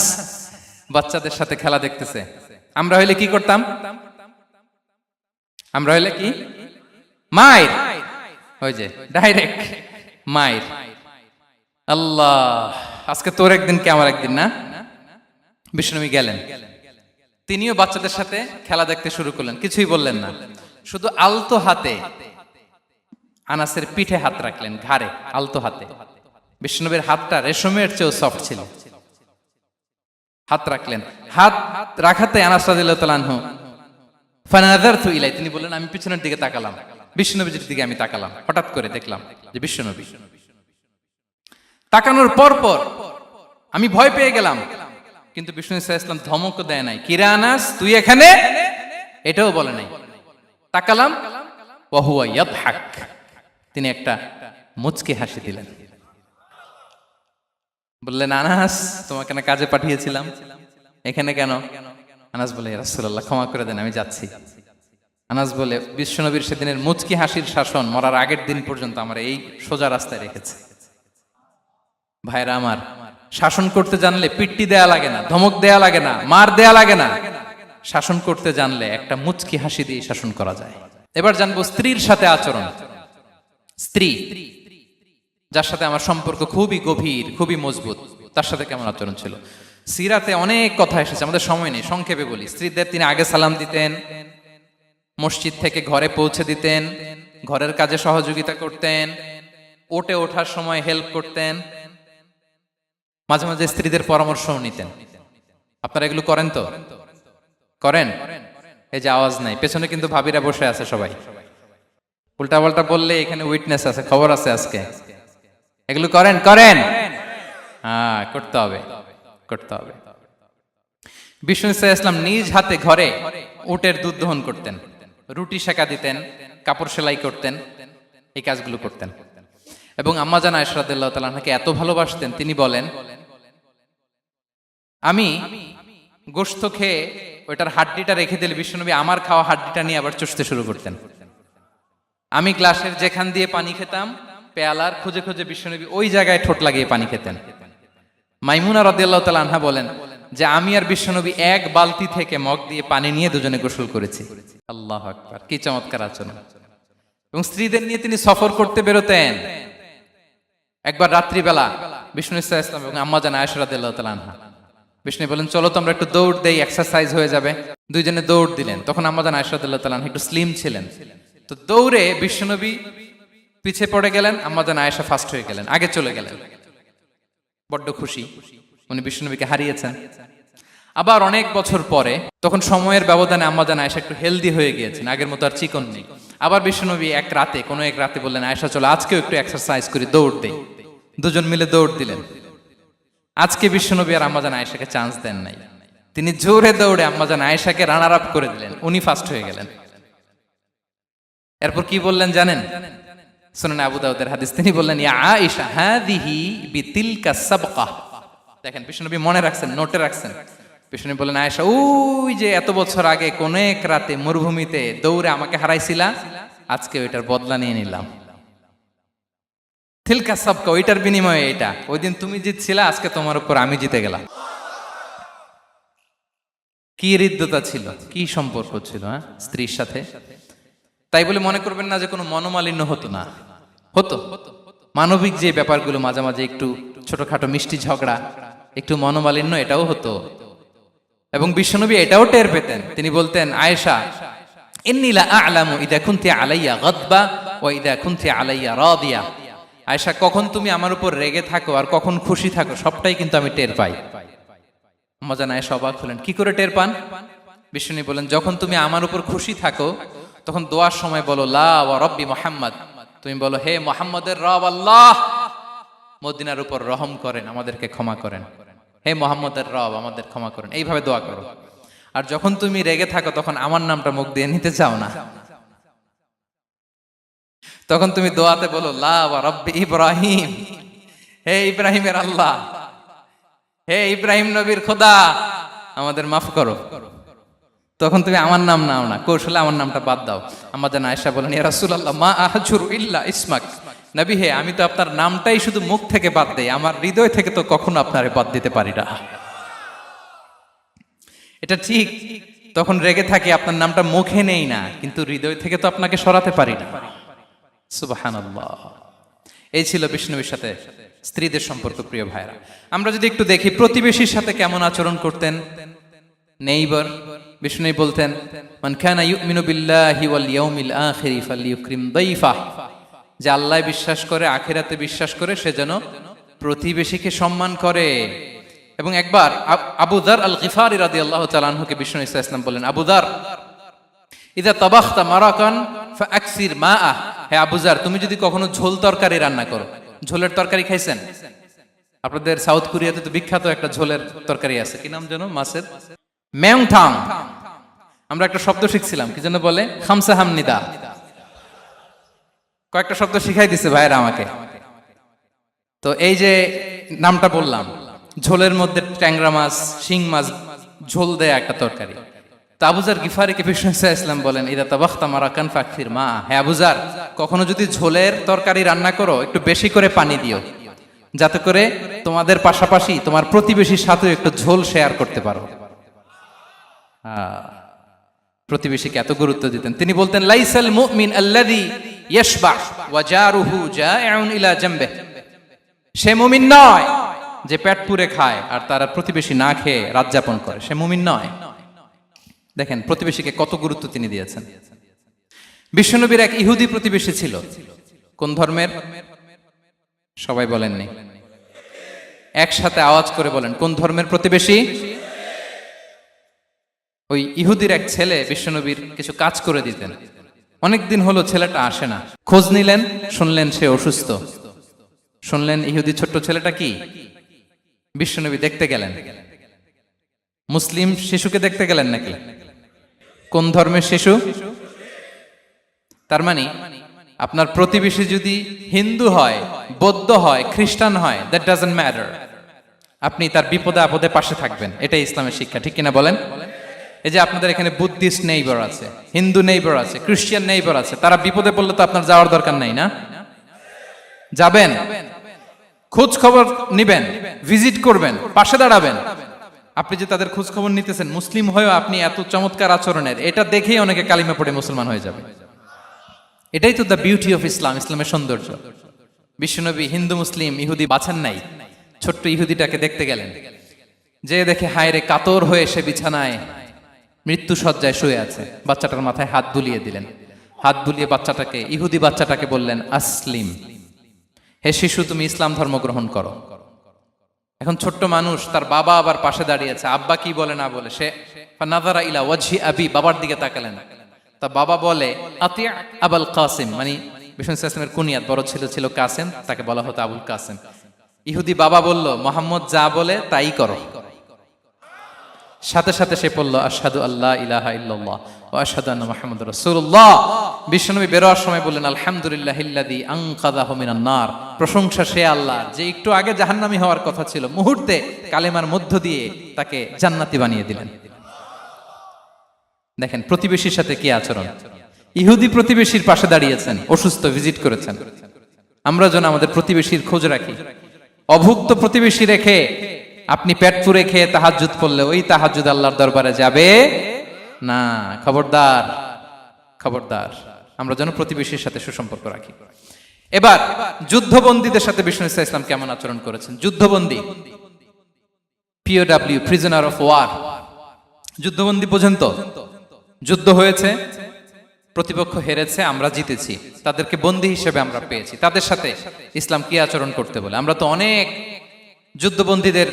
বাচ্চাদের সাথে খেলা দেখতেছে। আমরা হইলে কি করতাম? আমরা হইলে কি, মাইর, ওই যে ডাইরেক্ট মাইর। আল্লাহ, আজকে তোর একদিন কি আমার একদিন না। বিষ্ণুনবী গেলেন, তিনিও বাচ্চাদের সাথে খেলা দেখতে শুরু করলেন, কিছুই বললেন না, শুধু আলতো হাতে আনাসের পিঠে হাত রাখলেন, ঘাড়ে আলতো হাতে। বিষ্ণুনবীর হাতটা রেশমের চেয়েও সফট ছিল। হাত রাখলেন, হাত রাখাতে আনাস রাদিয়াল্লাহু তাআলা আনহু ফানাযারতু ইলাই, তিনি বললেন আমি পিছনের দিকে তাকালাম, বিষ্ণুনবীর দিকে আমি তাকালাম, হঠাৎ করে দেখলাম যে বিষ্ণুনবী। তাকানোর পর পর আমি ভয় পেয়ে গেলাম, কিন্তু বিষ্ণু সাল্লাল্লাহু আলাইহি ওয়াসাল্লাম ধমকও দেয় নাই, কিরে আনাস তুই এখানে, এটাও বলে নাই। তাকালাম, ওয়া হুয়া ইয়াদহাক, তিনি একটা মুচকি হাসি দিলেন। বললেন আনাস তোমাকে না কাজে পাঠিয়েছিলাম, এখানে কেন? আনাস বলে ইয়া রাসূলুল্লাহ ক্ষমা করে দেন, আমি যাচ্ছি। আনাস বলে বিশ্বনবীর সেদিনের মুচকি হাসির শাসন মরার আগের দিন পর্যন্ত আমার এই সোজা রাস্তায় রেখেছে। ভাইরা আমার, শাসন করতে জানলে পিট্টি দেয়া লাগে না, ধমক দেয়া লাগে না, মার দেয়া লাগে না। শাসন করতে জানলে একটা মুচকি হাসি দিয়ে শাসন করা যায়। এবার জানবো স্ত্রীর সাথে আচরণ। স্ত্রী যার সাথে আমার সম্পর্ক খুবই গভীর, খুবই মজবুত, তার সাথে কেমন আচরণ ছিল। সিরাতে অনেক কথা এসেছে, আমাদের সময় নেই, সংক্ষেপে বলি। স্ত্রীদের তিনি আগে সালাম দিতেন, মসজিদ থেকে ঘরে পৌঁছে দিতেন, ঘরের কাজে সহযোগিতা করতেন, ওঠে ওঠার সময় হেল্প করতেন, মাঝে মাঝে স্ত্রীদের পরামর্শও নিতেন। আপনারা এগুলো করেন তো? করেন? এই যে আওয়াজ নাই, পেছনে কিন্তু ভাবিরা বসে আছে সবাই। উল্টা পাল্টা বললে এখানে উইটনেস আছে, খবর আছে আজকে। এগুলো করেন? করেন? হ্যাঁ, করতে হবে, করতে হবে। বিষ্ণু ইসলাম নিজ হাতে ঘরে উটের দুধ দহন করতেন, রুটি সেকা দিতেন, কাপড় সেলাই করতেন, এই কাজগুলো করতেন। এবং আম্মা জান আয়েশা রাদিয়াল্লাহু তাআলা আনহাকে এত ভালোবাসতেন, তিনি বলেন, আমি গোশত খেয়ে ওইটার হাড্ডিটা রেখে দিলে বিশ্বনবী আমার খাওয়া হাড্ডিটা নিয়ে আবার চষতে শুরু করতেন। আমি গ্লাসের যেখান দিয়ে পানি খেতাম, পেয়ালার খুঁজে খুঁজে বিশ্বনবী ওই জায়গায় ঠোঁট লাগিয়ে পানি খেতেন। মাইমুনা রাদিয়াল্লাহু তাআলা আনহা বলেন যে আমি আর বিশ্বনবী এক বালতি থেকে মগ দিয়ে পানি নিয়ে দুজনে গোসল করেছি। আল্লাহু আকবার, কি চমৎকার আচরণ। এবং স্ত্রীদের নিয়ে তিনি সফর করতে বেরোতেন। একবার রাত্রিবেলা বিষ্ণু ইসলাম এবং আম্মা জান আয়েশা রাদিয়াল্লাহু তাআলা আনহা, বিষ্ণু বলেন চলো তো আমরা একটু দৌড় দেই, এক্সারসাইজ হয়ে যাবে। দুইজনে দৌড় দিলেন। তখন আম্মা জান আয়েশা রাদিয়াল্লাহু তাআলা আনহা একটু স্লিম ছিলেন, তো দৌড়ে বিশ্বনবী পিছে পড়ে গেলেন, আম্মা জান আয়েশা ফার্স্ট হয়ে গেলেন, আগে চলে গেলেন। বড্ড খুশি, উনি বিশ্বনবীকে হারিয়েছেন। আবার অনেক বছর পরে, তখন সময়ের ব্যবধানে আম্মা জান আয়েশা একটু হেলদি হয়ে গিয়েছেন, আগের মতো আর চিকন নেই। আবার বিশ্বনবী কোনো এক রাতে বললেন, আয়েশা চলো আজকেও একটু এক্সারসাইজ করি, দৌড় দেই। দুজন মিলে দৌড় দিলেন। আজকে বিশ্বনবী আর আম্মা জান আয়েশাকে চান্স দেন নাই, তিনি জোরে দৌড়ে আম্মা জান আয়েশাকে রানার আপ করে দিলেন, উনি ফার্স্ট হয়ে গেলেন। এরপর কি বললেন জানেন? সুনানে আবু দাউদের হাদিস, তিনি বললেন, ইয়া আয়েশা হাদিহি বিতিলকা সাবকা। দেখেন বিশ্বনবী মনে রাখছেন, নোটে রাখছেন। বিশ্বনবী বললেন, আয়েশা ওই যে এত বছর আগে কোন এক রাতে মরুভূমিতে দৌড়ে আমাকে হারাইছিলা, আজকে ওইটার বদলা নিয়ে নিলাম। তিলকা সাবকা, ওইটার বিনিময়ে এটা। ওই দিন তুমি জিতছিলা, আজকে তোমার উপর আমি জিতে গেলাম। কি হৃদ্যতা ছিল, কি সম্পর্ক ছিল স্ত্রীর সাথে। তাই বলে মনে করবেন না যে কোনো মনোমালিন্য হতো না, হতো। মানবিক যে ব্যাপারগুলো, মাঝে মাঝে একটু ছোটখাটো মিষ্টি ঝগড়া, একটু মনোমালিন্য, এটাও হতো। এবং বিশ্বনবী এটাও টের পেতেন। তিনি বলতেন, আয়েশা ইন্নী লা আ'লামু ইযা কুনতি আলাইয়া গাদবা ওয়া ইযা কুনতি আলাইয়া রাদিয়া। আয়েশা, কখন তুমি আমার উপর রেগে থাকো আর কখন খুশি থাকো, সবটাই কিন্তু আমি টের পাই। আম্মা জান আয়েশা অবাক হলেন, কি করে টের পান? বিশ্বনবী বলেন, যখন তুমি আমার উপর খুশি থাকো তখন দোয়ার সময় বলো লা ওয়া রাব্বি মুহাম্মদ, তুমি বলো হে মুহাম্মদের রব আল্লাহ, মদিনার উপর রহম করেন, আমাদেরকে ক্ষমা করেন। হে মুহাম্মদের রব, আমাদের ক্ষমা করেন, এইভাবে দোয়া করো। আর যখন তুমি রেগে থাকো তখন আমার নামটা মুখ দিয়ে নিতে চাও না, তখন তুমি দোয়াতে বলো লা ওয়া রাব্বি ইব্রাহিম, হে ইব্রাহিমের আল্লাহ, হে ইব্রাহিম নবীর খোদা, আমাদের মাফ করো। তখন তুমি আমার নাম নাও না, কৌশলে আমার নামটা বাদ দাও। আম্মা জান আয়েশা বলেন, ইয়া রাসূলুল্লাহ মা আহজুরু ইল্লা ইসমাক। নবী হে, আমি তো আপনার নামটাই শুধু মুখ থেকে বাদ দেই, আমার হৃদয় থেকে তো কখনো আপনারে বাদ দিতে পারি না। এটা ঠিক, তখন রেগে থাকি, আপনার নামটা মুখে নেই না, কিন্তু হৃদয় থেকে তো আপনাকে সরাতে পারি না। সুবহানাল্লাহ। এই ছিল বিষ্ণুবীর সাথে স্ত্রীদের সম্পর্ক। প্রিয় ভাইরা, আমরা যদি একটু দেখি প্রতিবেশীর সাথে কেমন আচরণ করতেন। নেইবার, বিষ্ণু বলতেন, মান কানা ইউমিনু বিল্লাহি ওয়াল ইয়াউমিল আখিরি ফালইউকরিম দাইফাহ, যে আল্লাহ বিশ্বাস করে, আখিরাতে বিশ্বাস করে, সে যেন প্রতিবেশীকে সম্মান করে। এবং একবার আবু যার আল গিফারি রাদিয়াল্লাহু তাআলা আনহুকে বিষ্ণু ইসা ইসলাম বলেন, আবু যার ইদা তাবাখতা মারাকান ফাআকসির মাআ, হে আবু যার, তুমি যদি কখনো ঝোল তরকারি রান্না করো, ঝোলের তরকারি খাইছেন? আপনাদের সাউথ কোরিয়াতে তো বিখ্যাত একটা ঝোলের তরকারি আছে, কি নাম যেন, মাছের মেংথাং। আমরা একটা শব্দ শিখছিলাম, কি যেন বলে, খামসা হামনিদা। কয়েকটা শব্দ শিখাই দিছে ভাইরা আমাকে। তো এই যে নামটা বললাম, ঝোলের মধ্যে ট্যাংরা মাছ, শিং মাছ ঝোল দেয়া একটা তরকারি। তো আবু যার গিফারিকে বিষ্ণু ইসলাম বলেন, ইদা তাবাখতা মারাকান ফাকফির মা, হে আবু যার, কখনো যদি ঝোলের তরকারি রান্না করো, একটু বেশি করে পানি দিও, যাতে করে তোমাদের পাশাপাশি তোমার প্রতিবেশীর সাথে একটু ঝোল শেয়ার করতে পারো। প্রতিবেশীকে এত গুরুত্ব দিতেন। তিনি বলতেন, লাইসাল মুমিন আল্লাযী ইয়াশবাহ ওয়া জারুহু জাইউন ইলা জামবিহি, সে মুমিন নয় যে পেট পুরে খায় আর তার প্রতিবেশী না খেয়ে রাত যাপন করে, সে মুমিন নয়। দেখেন প্রতিবেশীকে কত গুরুত্ব তিনি দিয়েছেন। বিশ্বনবীর এক ইহুদি প্রতিবেশী ছিল। কোন ধর্মের? সবাই বলেননি, একসাথে আওয়াজ করে বলেন, কোন ধর্মের প্রতিবেশী? ওই ইহুদির এক ছেলে বিশ্বনবীর কিছু কাজ করে দিতেন। অনেকদিন হলো ছেলেটা আসে না। খোঁজ নিলেন, শুনলেন সে অসুস্থ। শুনলেন ইহুদি ছোট্ট ছেলেটা কি, বিশ্বনবী দেখতে গেলেন। মুসলিম শিশুকে দেখতে গেলেন নাকি? কোন ধর্মের শিশু? তার মানে আপনার প্রতিবেশী যদি হিন্দু হয়, বৌদ্ধ হয়, খ্রিস্টান হয়, দ্যাট ডাজন্ট ম্যাটার। আপনি তার বিপদে আপদে পাশে থাকবেন, এটাই ইসলামের শিক্ষা, ঠিক কিনা বলেন? এই যে আপনাদের এখানে বুদ্ধিস্ট নেইবার আছে, হিন্দু নেইবার আছে, খ্রিস্টান নেইবার আছে, তারা বিপদে পড়লে তো আপনার যাওয়ার দরকার নাই, না? যাবেন, খোঁজ খবর নিবেন, ভিজিট করবেন, পাশে দাঁড়াবেন। আপনি যে তাদের খোঁজ খবর নিতেছেন, মুসলিম হয়েও আপনি এত চমৎকার আচরণের, এটা দেখেই অনেকে কালিমা পড়ে মুসলমান হয়ে যাবে। এটাই তো দ্য বিউটি অফ ইসলাম, ইসলামের সৌন্দর্য। বিশ্বনবী হিন্দু মুসলিম ইহুদি বাছান নাই, ছোট্ট ইহুদিটাকে দেখতে গেলেন, যে দেখে হায় রে, কাতর হয়ে সে বিছানায় মৃত্যু সজ্জায় শুয়ে আছে, বাচ্চাটার মাথায় হাত বুলিয়ে দিলেন। হাত বুলিয়ে বাচ্চাটাকে, ইহুদি বাচ্চাটাকে বললেন, আসলিম, হে শিশু, তুমি ইসলাম ধর্ম গ্রহণ করো। এখন ছোট্ট মানুষ, তার বাবা আবার পাশে দাঁড়িয়ে আছে, আব্বা কি বলে না বলে, সে নাযারা ইলা ওয়াজহি আবি, বাবার দিকে তাকালেন। তা বাবা বলে, আতিয়া আবুল কাসিম, মানে বিষ্ণু ইসলামের কুনিয়াত, বড় ছেলে ছিল কাসেম, তাকে বলা হতো আবুল কাসেম। ইহুদি বাবা বলল, মোহাম্মদ যা বলে তাই করো। সাথে সাথে সে পড়ল, আশহাদু আল্লা ইলাহা ইল্লাল্লাহ ওয়া আশহাদু আন্না মুহাম্মাদুর রাসূলুল্লাহ। বিশ্বনবী বেরোয়ার সময় বললেন, আলহামদুলিল্লাহিল্লাযী আনকাযাহু মিনান নার, প্রশংসা সে আল্লাহ যে একটু আগে জাহান্নামী হওয়ার কথা ছিল, মুহূর্তে কালেমার মধ্য দিয়ে তাকে জান্নাতি বানিয়ে দিলেন। দেখেন প্রতিবেশীর সাথে কি আচরণ। ইহুদি প্রতিবেশীর পাশে দাঁড়িয়েছেন, অসুস্থ, ভিজিট করেছেন। আমরা যেন আমাদের প্রতিবেশীর খোঁজ রাখি। অভুক্ত প্রতিবেশী রেখে আপনি পেট পুরে খেয়ে তাহাজ্জুদ পড়লে ওই তাহাজ্জুদ আল্লাহর দরবারে যাবে না। খবরদার, খবরদার, আমরা যেন প্রতিবেশীর সাথে সুসম্পর্ক রাখি। এবার যুদ্ধবন্দীদের সাথে বিষ্ণু ইসলাম কেমন আচরণ করেছেন। যুদ্ধবন্দী, পিওডব্লিউ, প্রিজনার অফ ওয়ার, যুদ্ধবন্দী পর্যন্ত যুদ্ধ হয়েছে, প্রতিপক্ষ হেরেছে, আমরা জিতেছি, তাদেরকে বন্দী হিসেবে আমরা পেয়েছি, তাদের সাথে ইসলাম কি আচরণ করতে বলে। আমরা তো অনেক যুদ্ধবন্দীদের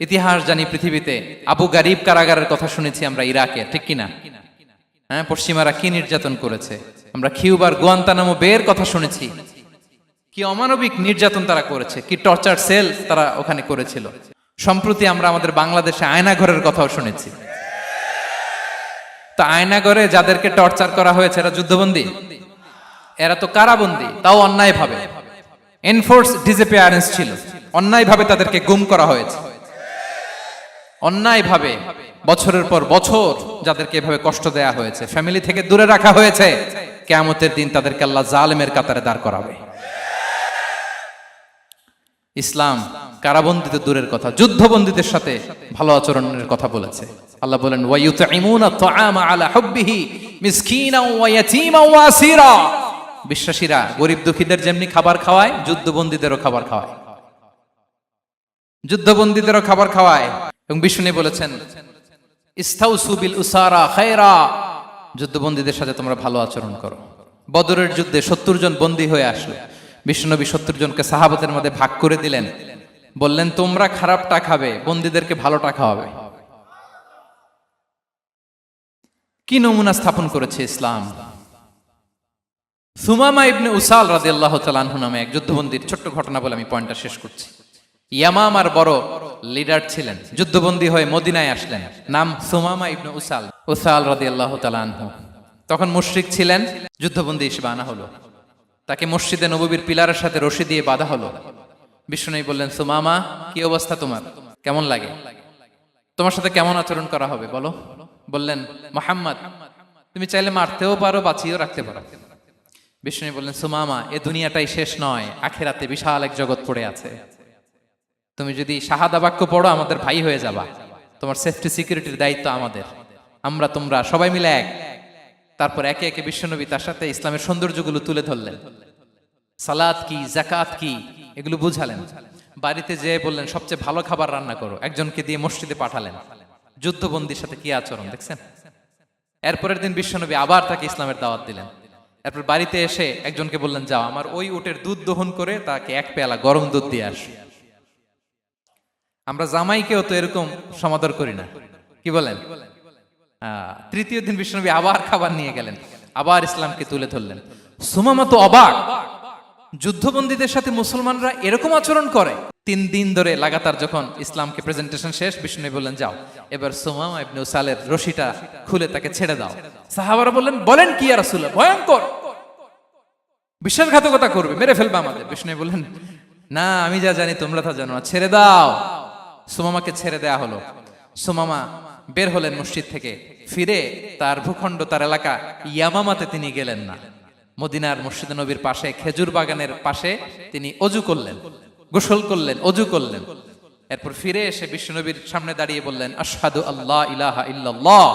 ইতিহাস জানি পৃথিবীতে। আবু গারিব কারাগারের কথা শুনেছি আমরা ইরাকে, ঠিক কিনা? হ্যাঁ, পশ্চিমারা কি নির্যাতন করেছে। আমরা কিউবার গুয়ান্তানামো বের কথা শুনেছি, কি অমানবিক নির্যাতন তারা করেছে, কি টর্চার সেল তারা ওখানে করেছিল। সম্প্রতি আমরা আমাদের বাংলাদেশে আয়নাঘরের কথাও শুনেছি। তা আয়নাঘরে যাদেরকে টর্চার করা হয়েছে এরা যুদ্ধবন্দী? এরা তো কারাবন্দী, তাও অন্যায় ভাবে। এনফোর্স ডিসঅ্যাপিয়ারেন্স ছিল, অন্যায় ভাবে তাদেরকে গুম করা হয়েছে। অন্যায় ভাবে বছরের পর বছর যাদেরকে এভাবে কষ্ট দেয়া হয়েছে, ফ্যামিলি থেকে দূরে রাখা হয়েছে, কিয়ামতের দিন তাদেরকে আল্লাহ জালেমের কাতারে দাঁড় করাবে। ইসলাম কারাবন্দীদের দূরের কথা, যুদ্ধবন্দীদের সাথে ভালো আচরণের কথা বলেছে। আল্লাহ বলেন, ওয়া ইউতঈমুনা আত-তাআমা আলা হুব্বিহি মিসকিনাও ওয়া ইয়াতীমান ওয়া আসীরা। বিশ্বাসীরা গরিব দুঃখীদের যেমনি খাবার খাওয়ায়, যুদ্ধবন্দীদেরও খাবার খাওয়ায়, যুদ্ধবন্দীদেরও খাবার খাওয়ায়। এবং বিষ্ণু বলেছেন, ইস্তাউসু বিল উসারা খায়রা, যুদ্ধবন্দীদের সাথে তোমরা ভালো আচরণ করো। বদরের যুদ্ধে 70 জন বন্দী হয়ে আসলো। বিশ্বনবী 70 জনকে সাহাবাদের মধ্যে ভাগ করে দিলেন, বললেন তোমরা খারাপটা খাবে, বন্দীদেরকে ভালোটা খাওয়াবে। কি নমুনা স্থাপন করেছে ইসলাম। সুমামা ইবনে উসাল রাদিয়াল্লাহু তাআলা আনহু নামে এক যুদ্ধবন্দীর ছোট্ট ঘটনা বলে আমি পয়েন্টটা শেষ করছি। ইয়ামামার বড় লিডার ছিলেন, যুদ্ধবন্দী হয়ে মদিনায় আসলেন, নাম সুমামা ইবনে উসাল রাদিয়াল্লাহু তাআলা আনহু। তখন মুশরিক ছিলেন, যুদ্ধবন্দী হিসেবে আনা হলো। তাকে মসজিদে নববীর পিলারের সাথে রশি দিয়ে বাঁধা হলো। বিষ্ণু বললেন, সুমামা কি অবস্থা তোমার, কেমন লাগে, তোমার সাথে কেমন আচরণ করা হবে বলো। বললেন, মুহাম্মদ তুমি চাইলে মারতেও পারো, বাঁচিয়েও রাখতে পারো। বিষ্ণু বললেন, সুমামা এ দুনিয়াটাই শেষ নয়, আখিরাতে বিশাল এক জগৎ পড়ে আছে। তুমি যদি শাহাদা বাক্য পড়ো আমাদের ভাই হয়ে যাবা, তোমার সেফটি সিকিউরিটির দায়িত্ব আমাদের, আমরা তোমরা সবাই মিলে এক। তারপর একে একে বিশ্বনবী তার সাথে ইসলামের সৌন্দর্যগুলো তুলে ধরলেন, সালাত কি, যাকাত কি, এগুলো বুঝালেন। বাড়িতে যেয়ে বললেন সবচেয়ে ভালো খাবার রান্না করো, একজনকে দিয়ে মসজিদে পাঠালেন। যুদ্ধবন্দীর সাথে কি আচরণ দেখছেন। এরপরের দিন বিশ্বনবী আবার তাকে ইসলামের দাওয়াত দিলেন। এরপর বাড়িতে এসে একজনকে বললেন, যাও আমার ওই উটের দুধ দহন করে তাকে এক পেয়ালা গরম দুধ দিয়ে আস। আমরা জামাইকেও তো এরকম সমাদর করি না, কি বলেন। তৃতীয় দিন বিশ্বনবী আবার খাবার নিয়ে গেলেন, আবার ইসলামকে তুলে ধরলেন। সুমামা তো অবাক, যুদ্ধবন্দীদের সাথে মুসলমানরা এরকম আচরণ করে। 3 দিন ধরে লাগাতার যখন ইসলামকে প্রেজেন্টেশন শেষ, বিষ্ণু বললেন, যাও এবার সুমামা ইবনে উসালের রশিটা খুলে তাকে ছেড়ে দাও। সাহাবারা বললেন, বলেন কি ইয়া রাসূলুল্লাহ, ভয়ঙ্কর। বিশ্বাসঘাতকতা করবে, মেরে ফেলবে আমাদের। বিষ্ণু বললেন, না, আমি যা জানি তোমরা তা জানো না, ছেড়ে দাও। সুমামাকে ছেড়ে দেয়া হলো। সুমামা বের হলেন মসজিদ থেকে, ফিরে তার ভূখণ্ড, তার এলাকা ইয়ামামাতে তিনি গেলেন না। মদিনার মসজিদ নবীর পাশে খেজুর বাগানের পাশে তিনি অজু করলেন, গোসল করলেন, অজু করলেন। এরপর ফিরে এসে বিশ্বনবীর সামনে দাঁড়িয়ে বললেন, আশহাদু আল্লাহ ইলাহা ইল্লাল্লাহ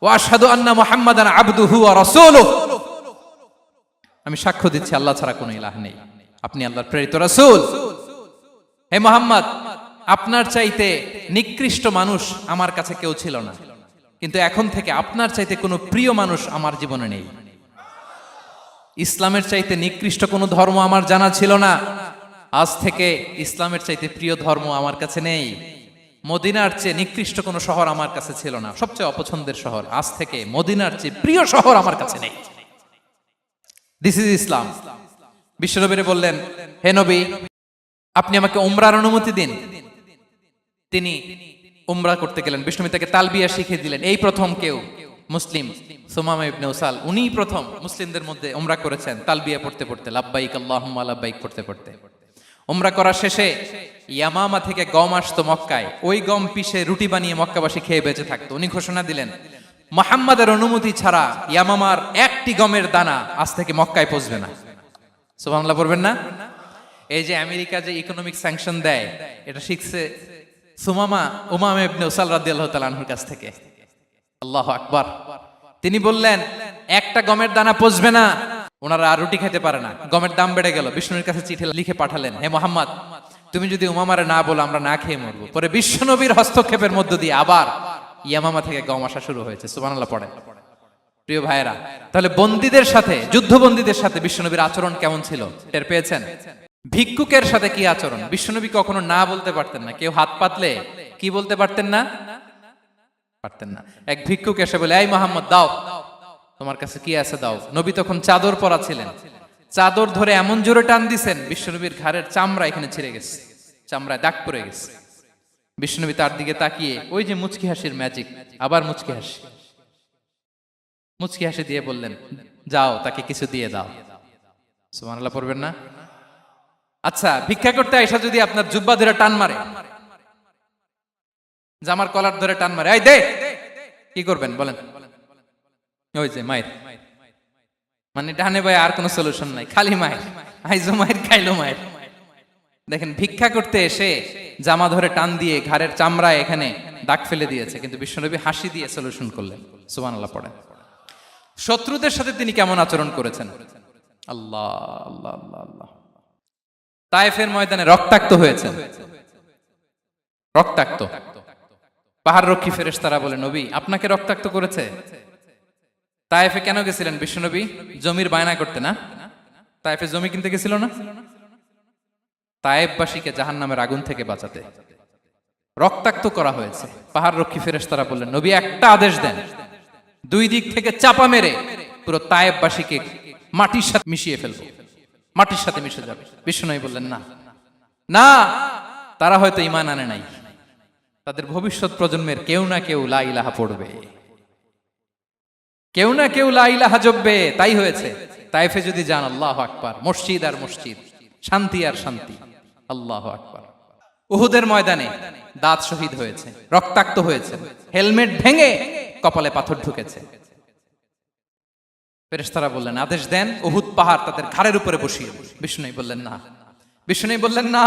ওয়া আশহাদু আন্না মুহাম্মাদান আবদুহু ওয়া রাসূলুহু। আমি সাক্ষ্য দিচ্ছি আল্লাহ ছাড়া কোনো ইলাহ নেই, আপনি আল্লাহর প্রেরিত রাসূল। হে মুহাম্মদ, আপনার চাইতে নিকৃষ্ট মানুষ আমার কাছে কেউ ছিল না, কিন্তু এখন থেকে আপনার চাইতে কোনো প্রিয় মানুষ আমার জীবনে নেই। ইসলামের চাইতে নিকৃষ্ট কোনো ধর্ম আমার জানা ছিল না, আজ থেকে ইসলামের চাইতে প্রিয় ধর্ম আমার কাছে নেই। মদিনার চেয়ে নিকৃষ্ট কোনো শহর আমার কাছে ছিল না, সবচেয়ে অপছন্দের শহর, আজ থেকে মদিনার চেয়ে প্রিয় শহর আমার কাছে নেই। দিস ইজ ইসলাম। বিশ্বনবী বললেন, হে নবী, আপনি আমাকে উমরার অনুমতি দিন। তিনি উমরা করতে গেলেন। বিষ্ণু তাকে তালবিয়া শিখিয়ে দিলেন। এই প্রথম কেউ মুসলিম, সুমামা ইবনে উসাল, উনিই প্রথম মুসলিমদের মধ্যে উমরা করেছেন তালবিয়া পড়তে পড়তে, লাব্বাইক আল্লাহুম্মা লাব্বাইক পড়তে পড়তে। উমরা করা শেষে ইয়ামামা থেকে গম আসতো মক্কায়, ওই গম পিষে রুটি বানিয়ে মক্কাবাসী খেয়ে বেঁচে থাকতো। উনি ঘোষণা দিলেন, মুহাম্মাদের অনুমতি ছাড়া ইয়ামামার একটি গমের দানা আজ থেকে মক্কায় পৌঁছবে না। সুবহানাল্লাহ পড়বেন না? এই যে আমেরিকা যে ইকোনমিক স্যাংশন দেয়, এটা শিখছে সুমামা উমামা ইবনে উসাল রাদিয়াল্লাহু তাআলা আনহুর কাছ থেকে। আল্লাহু আকবার। তিনি বললেন, একটা গমের দানা পচবে না, ওনারা আর রুটি খেতে পারে না। গমের দাম বেড়ে গেল। বিষ্ণুর কাছে চিঠি লিখে পাঠালেন, হে মুহাম্মদ, তুমি যদি উমামারে না বলো আমরা না খেয়ে মরবো। পরে বিশ্বনবীর হস্তক্ষেপের মধ্য দিয়ে আবার ইয়ামামা থেকে গম আসা শুরু হয়েছে। সুবহানাল্লাহ পড়ে। প্রিয় ভাইয়েরা, তাহলে বন্দীদের সাথে, যুদ্ধবন্দীদের সাথে বিশ্বনবীর আচরণ কেমন ছিল টের পেয়েছেন? ভিক্ষুকের সাথে কি আচরণ? বিশ্বনবী কখনো না বলতে পারতেন না। কেউ হাত পাতলে কি বলতে পারতেন না? পারতেন না। এক ভিক্ষুক এসে বলে, এই মুহাম্মদ, দাও, তোমার কাছে কি আছে দাও। নবী তখন চাদর পরা ছিলেন। চাদর ধরে এমন জোরে টান দিছেন, বিশ্বনবীর ঘাড়ের চামড়া এখানে ছিঁড়ে গেছে, চামড়ায় দাগ পড়ে গেছে। বিশ্বনবী তার দিকে তাকিয়ে, ওই যে মুচকি হাসির ম্যাজিক, আবার মুচকি হাসি, মুচকি হাসি দিয়ে বললেন, যাও, তাকে কিছু দিয়ে দাও। সুবহানাল্লাহ পড়বেন না? আচ্ছা, ভিক্ষা করতে আইসা যদি আপনার জুব্বা ধরে টান মারে, জামার কলার ধরে টান মারে, এই দে, কি করবেন বলেন? ওই যে মায়ের, মানে ডানে ভাই আর কোনো সলিউশন নাই, খালি মায়ের, আইজো মায়ের, খাইলো মায়ের। দেখেন, ভিক্ষা করতে এসে জামা ধরে টান দিয়ে ঘাড়ের চামড়ায় এখানে দাগ ফেলে দিয়েছে, কিন্তু বিশ্বনবী হাসি দিয়ে সলিউশন করলেন। সুবহানাল্লাহ পড়ে। শত্রুদের সাথে তিনি কেমন আচরণ করেছেন? আল্লাহ আল্লাহ আল্লাহ আল্লাহ। তায়েফের ময়দানে রক্তাক্ত হয়েছে, রক্তাক্ত। পাহাড় রক্ষী ফেরেশতারা বলে, নবী, আপনাকে রক্তাক্ত করেছে? তায়েফে কেন গেছিলেন বিশ্বনবী? জমির বায়না করতে না? তায়েফে জমি কিনতে গেছিল না? তায়েফবাসীকে জাহান্নামের আগুন থেকে বাঁচাতে রক্তাক্ত করা হয়েছে। পাহাড় রক্ষী ফেরেশতারা বললেন, নবী, একটা আদেশ দেন, দুই দিক থেকে চাপা মেরে পুরো তায়েফবাসীকে মাটির সাথে মিশিয়ে ফেলবো, মাটির সাথে মিশে যাবে। বিশ্বনবী বললেন, না না, তারা হয়তো ঈমান আনে নাই, তাদের ভবিষ্যৎ প্রজন্মের কেউ না কেউ লা ইলাহা পড়বে, কেউ না কেউ লা ইলাহা জপবে। তাই হয়েছে। তায়েফে যদি যান, আল্লাহু আকবার, মসজিদ আর মসজিদ, শান্তি আর শান্তি। আল্লাহু আকবার। উহুদের ময়দানে দাঁত শহীদ হয়েছে, রক্তাক্ত হয়েছে, হেলমেট ভেঙে কপালে পাথর ঢুকেছে। ফেরেশতারা বললেন, আদেশ দেন, উহুদ পাহাড় তাদের ঘাড়ের উপরে বসিয়ে। বিষ্ণু বললেন, না। বিষ্ণু বললেন, না,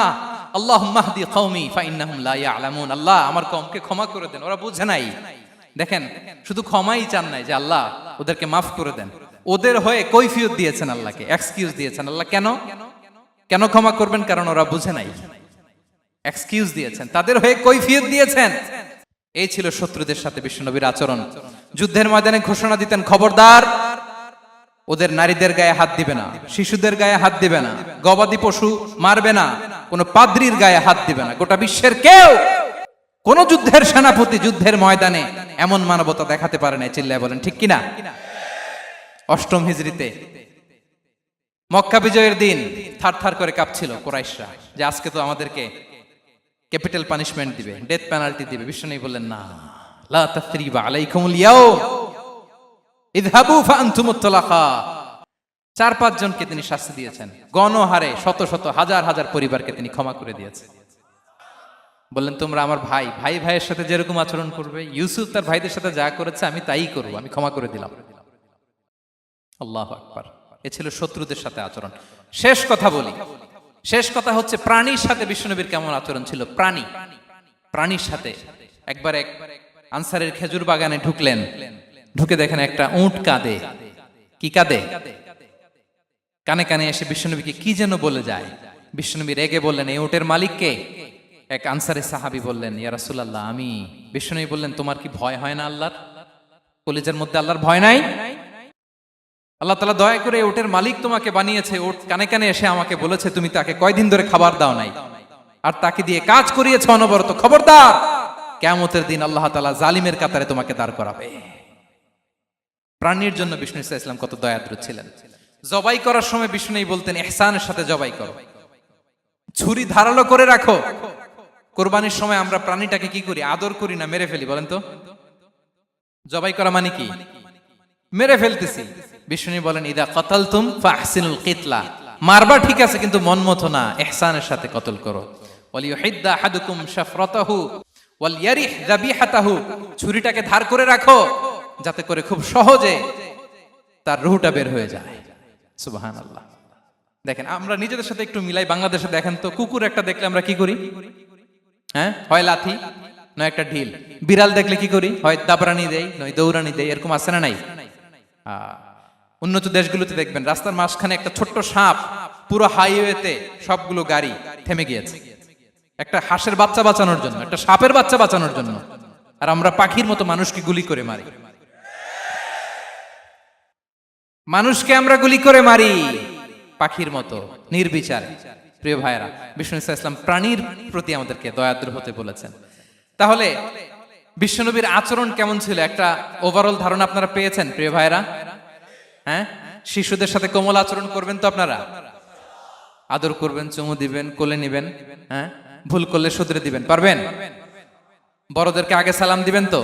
আল্লাহুম্মা হদি কওমি ফাইন্নাহুম লা ইয়ালামুন। আল্লাহ, আমার কওমকে ক্ষমা করে দেন, ওরা বুঝে নাই। দেখেন, শুধু ক্ষমাই চান নাই যে আল্লাহ ওদেরকে মাফ করে দেন, ওদের হয়ে কৈফিয়ত দিয়েছেন আল্লাহকে, এক্সকিউজ দিয়েছেন। আল্লাহ কেন কেন ক্ষমা করবেন? কারণ ওরা বুঝে নাই। এক্সকিউজ দিয়েছেন, তাদের হয়ে কৈফিয়ত দিয়েছেন। এই ছিল শত্রুদের সাথে বিশ্বনবীর আচরণ। যুদ্ধের ময়দানে ঘোষণা দিতেন, খবরদার, ওদের নারীদের গায়ে হাত দিবে না, শিশুদের গায়ে হাত দিবে না, গবাদি পশু মারবে না, কোন পাদ্রীর গায়ে হাত দিবে না। গোটা বিশ্বের কেউ, কোন যুদ্ধের সেনাপতি যুদ্ধের ময়দানে এমন মানবতা দেখাতে পারে না। চিল্লায় বলেন ঠিক কিনা? অষ্টম হিজরিতে মক্কা বিজয়ের দিন থার থার করে কাঁপছিল কুরাইশরা, যে আজকে তো আমাদেরকে ক্যাপিটাল পানিশমেন্ট দিবে, ডেথ পেনাল্টি দিবে। বিশ্বনবী বললেন, না, লা তাসরিবা আলাইকুমুল ইয়াউম, ইযহাবু ফাআনতুমুত তুলাকা। 4-5 জনকে তিনি শাস্তি দিয়েছেন, গণহারে শত শত হাজার হাজার পরিবারকে তিনি ক্ষমা করে দিয়েছেন। বললেন তোমরা আমার ভাই, ভাই ভাইয়ের সাথে যেরকম আচরণ করবে, ইউসুফ তার ভাইদের সাথে যা করেছে আমি তাই করব, আমি ক্ষমা করে দিলাম। আল্লাহু আকবার। এ ছিল শত্রুদের সাথে আচরণ। শেষ কথা বলি, শেষ কথা হচ্ছে প্রাণীর সাথে বিশ্বনবীর কেমন আচরণ ছিল। প্রাণীর সাথে একবার এক আনসারের খেজুর বাগানে ঢুকলেন, ঢুকে দেখেন একটা উট কাঁদে। কি কাঁদে? কানে কানে এসে বিশ্বনবীকে কি যেন বলে যায়। বিশ্বনবী রেগে বললেন, এই উটের মালিক কে? এক আনসারের সাহাবী বললেন, ইয়া রাসূলুল্লাহ আমি। বিশ্বনবী বললেন, তোমার কি ভয় হয় না আল্লাহর? কলিজার মধ্যে আল্লাহর ভয় নাই? আল্লাহ তাআলা দয়া করে উটের মালিক তোমাকে বানিয়েছে, উট কানে কানে এসে আমাকে বলেছে তুমি তাকে কয়দিন ধরে খাবার দাও নাই, আর তাকে দিয়ে কাজ করিয়েছে অনবরত। খবরদার, কিয়ামতের দিন আল্লাহ তাআলা জালিমের কাতারে তোমাকে দাঁড় করাবে। প্রাণীর জন্য বিষ্ণু ইসলাম কত দয়াদ্র ছিলেন। জবাই করার সময় বিষ্ণু বলতেন, ইহসানের সাথে জবাই করো, ছুরি ধারালো করে রাখো। কোরবানির সময় আমরা প্রাণীটাকে কি করি? আদর করি না, মেরে ফেলি। বলেন তো, জবাই করা মানে কি? মেরে ফেলতেছি। বিষ্ণু বলেন, ইদা কাতালতুম ফাহসিনুল কিতলা, মারবা ঠিক আছে কিন্তু মন মতো না, ইহসানের সাথে কতল করো। ওয়ালিয়ুহিদ্দা আহাদুকুম শাফরাতাহু ওয়ালইয়ারিহ যাবিহাতাহু, ছুরিটাকে ধার করে রাখো যাতে করে খুব সহজে তার রূহটা বের হয়ে যায়। সুবহানাল্লাহ। দেখেন আমরা নিজেদের সাথে একটু মিলাই। বাংলাদেশে দেখেন তো, কুকুর একটা দেখলে আমরা কি করি? হ্যাঁ, হয় লাথি নয় একটা ঢিল। বিড়াল দেখলে কি করি? হয় দাবরানি দেই নয় দৌড়ানি দেই। এরকম আছে না নাই? উন্নত দেশগুলোতে দেখবেন রাস্তার মাঝখানে একটা ছোট্ট সাপ, পুরো হাইওয়েতে সবগুলো গাড়ি থেমে গিয়েছে একটা হাঁসের বাচ্চা বাঁচানোর জন্য, একটা সাপের বাচ্চা বাঁচানোর জন্য। আর আমরা পাখির মতো মানুষকে গুলি করে মারি। মানুষকে আমরা গুলি করে মারি পাখির মতো নির্বিচারে। প্রিয় ভাইয়েরা, বিষ্ণু ইসলাম প্রাণীর প্রতি আমাদেরকে দয়াদ্র হতে বলেছেন। তাহলে বিশ্বনবীর আচরণ কেমন ছিল একটা ওভারঅল ধারণা আপনারা পেয়েছেন প্রিয় ভাইয়েরা? হ্যাঁ, শিশুদের সাথে কোমল আচরণ করবেন তো আপনারা? আদর করবেন, চুমু দিবেন, কোলে নিবেন। হ্যাঁ, ভুল করলে শুধরে দিবেন, পারবেন? বড়দেরকে আগে সালাম দিবেন তো?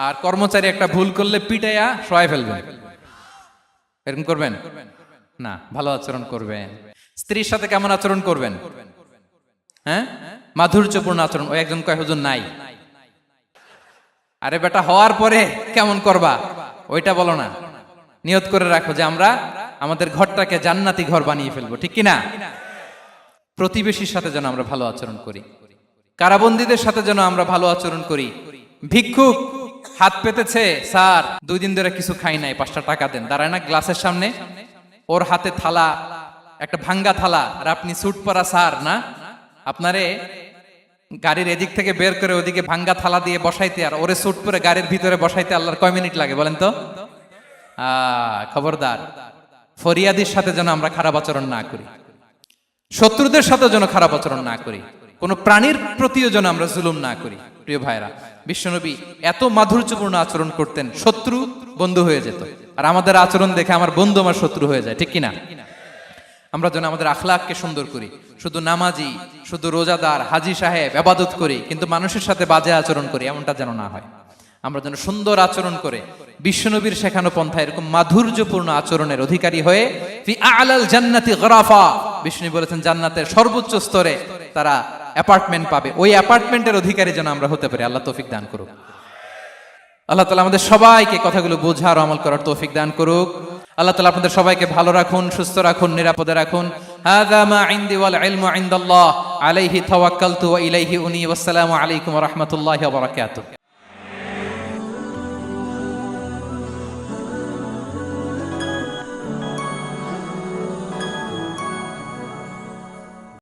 আর কর্মচারী একটা ভুল করলে পিটাইয়া শোয়াই ফেলবেন, এরকম করবেন না? ভালো আচরণ করবেন। স্ত্রীর সাথে কেমন আচরণ করবেন? হ্যাঁ, মাধুর্যপূর্ণ আচরণ। ওই একজন কয় হুজুর নাই। আরে বেটা, হওয়ার পরে কেমন করবা ওইটা বলো না। নিয়ত করে রাখো যে আমরা আমাদের ঘরটাকে জান্নাতি ঘর বানিয়ে ফেলবো, ঠিক কিনা? প্রতিবেশীর সাথে যেন আমরা ভালো আচরণ করি, কারাবন্দীদের সাথে যেন আমরা ভালো আচরণ করি। ভিক্ষুক হাত পেতেছে, স্যার 2 দিন ধরে কিছু খাই নাই, 5টা টাকা দেন। দাঁড়ায় না গ্লাসের সামনে, ওর হাতে থালা, একটা ভাঙ্গা থালা, আর আপনি স্যুট পরা স্যার না, আপনারে গাড়ির এদিক থেকে বের করে ওদিকে ভাঙ্গা থালা দিয়ে বসাইতে আর ওরে স্যুট পরে গাড়ির ভিতরে বসাইতে আল্লাহর কয় মিনিট লাগে বলেন তো? খবরদার, ফরিয়াদির সাথে যেন আমরা খারাপ আচরণ না করি, শত্রুদের সাথে যেন খারাপ আচরণ না করি, কোন প্রাণীর প্রতিও যেন আমরা জুলুম না করি। প্রিয় ভাইরা, বিশ্বনবী এত মাধুর্যপূর্ণ আচরণ করতেন, শত্রু বন্ধু হয়ে যেত। আর আমাদের আচরণ দেখে আমার বন্ধু আমার শত্রু হয়ে যায়, ঠিক কিনা? আমরা যেন আমাদের আখলাককে সুন্দর করি। শুধু নামাজি, শুধু রোজাদার, হাজি সাহেব ইবাদত করি কিন্তু মানুষের সাথে বাজে আচরণ করি, এমনটা যেন না হয়। আমরা যেন সুন্দর আচরণ করে বিশ্বনবীর শেখানো পন্থা এরকম মাধুর্যপূর্ণ আচরণের অধিকারী হয়ে ফি আ'লাল জান্নাতি গরাফা, বিষ্ণু বলেছেন জান্নাতের সর্বোচ্চ স্তরে তারা অ্যাপার্টমেন্ট পাবে। ওই অ্যাপার্টমেন্টের অধিকারী যেন আমরা হতে পারি। আল্লাহ তৌফিক দান করুক। আল্লাহ তাআলা আমাদের সবাইকে কথাগুলো বোঝার আমল করার তৌফিক দান করুক। আল্লাহ তাআলা আপনাদের সবাইকে ভালো রাখুন, সুস্থ রাখুন, নিরাপদে রাখুন। হাযা মা ইনদি ওয়াল ইলমু ইনদাল্লাহ আলাইহি তাওয়াক্কালতু ওয়া ইলাইহি উনী। ওয়াসসালামু আলাইকুম ওয়া রাহমাতুল্লাহি ওয়া বারাকাতুহু।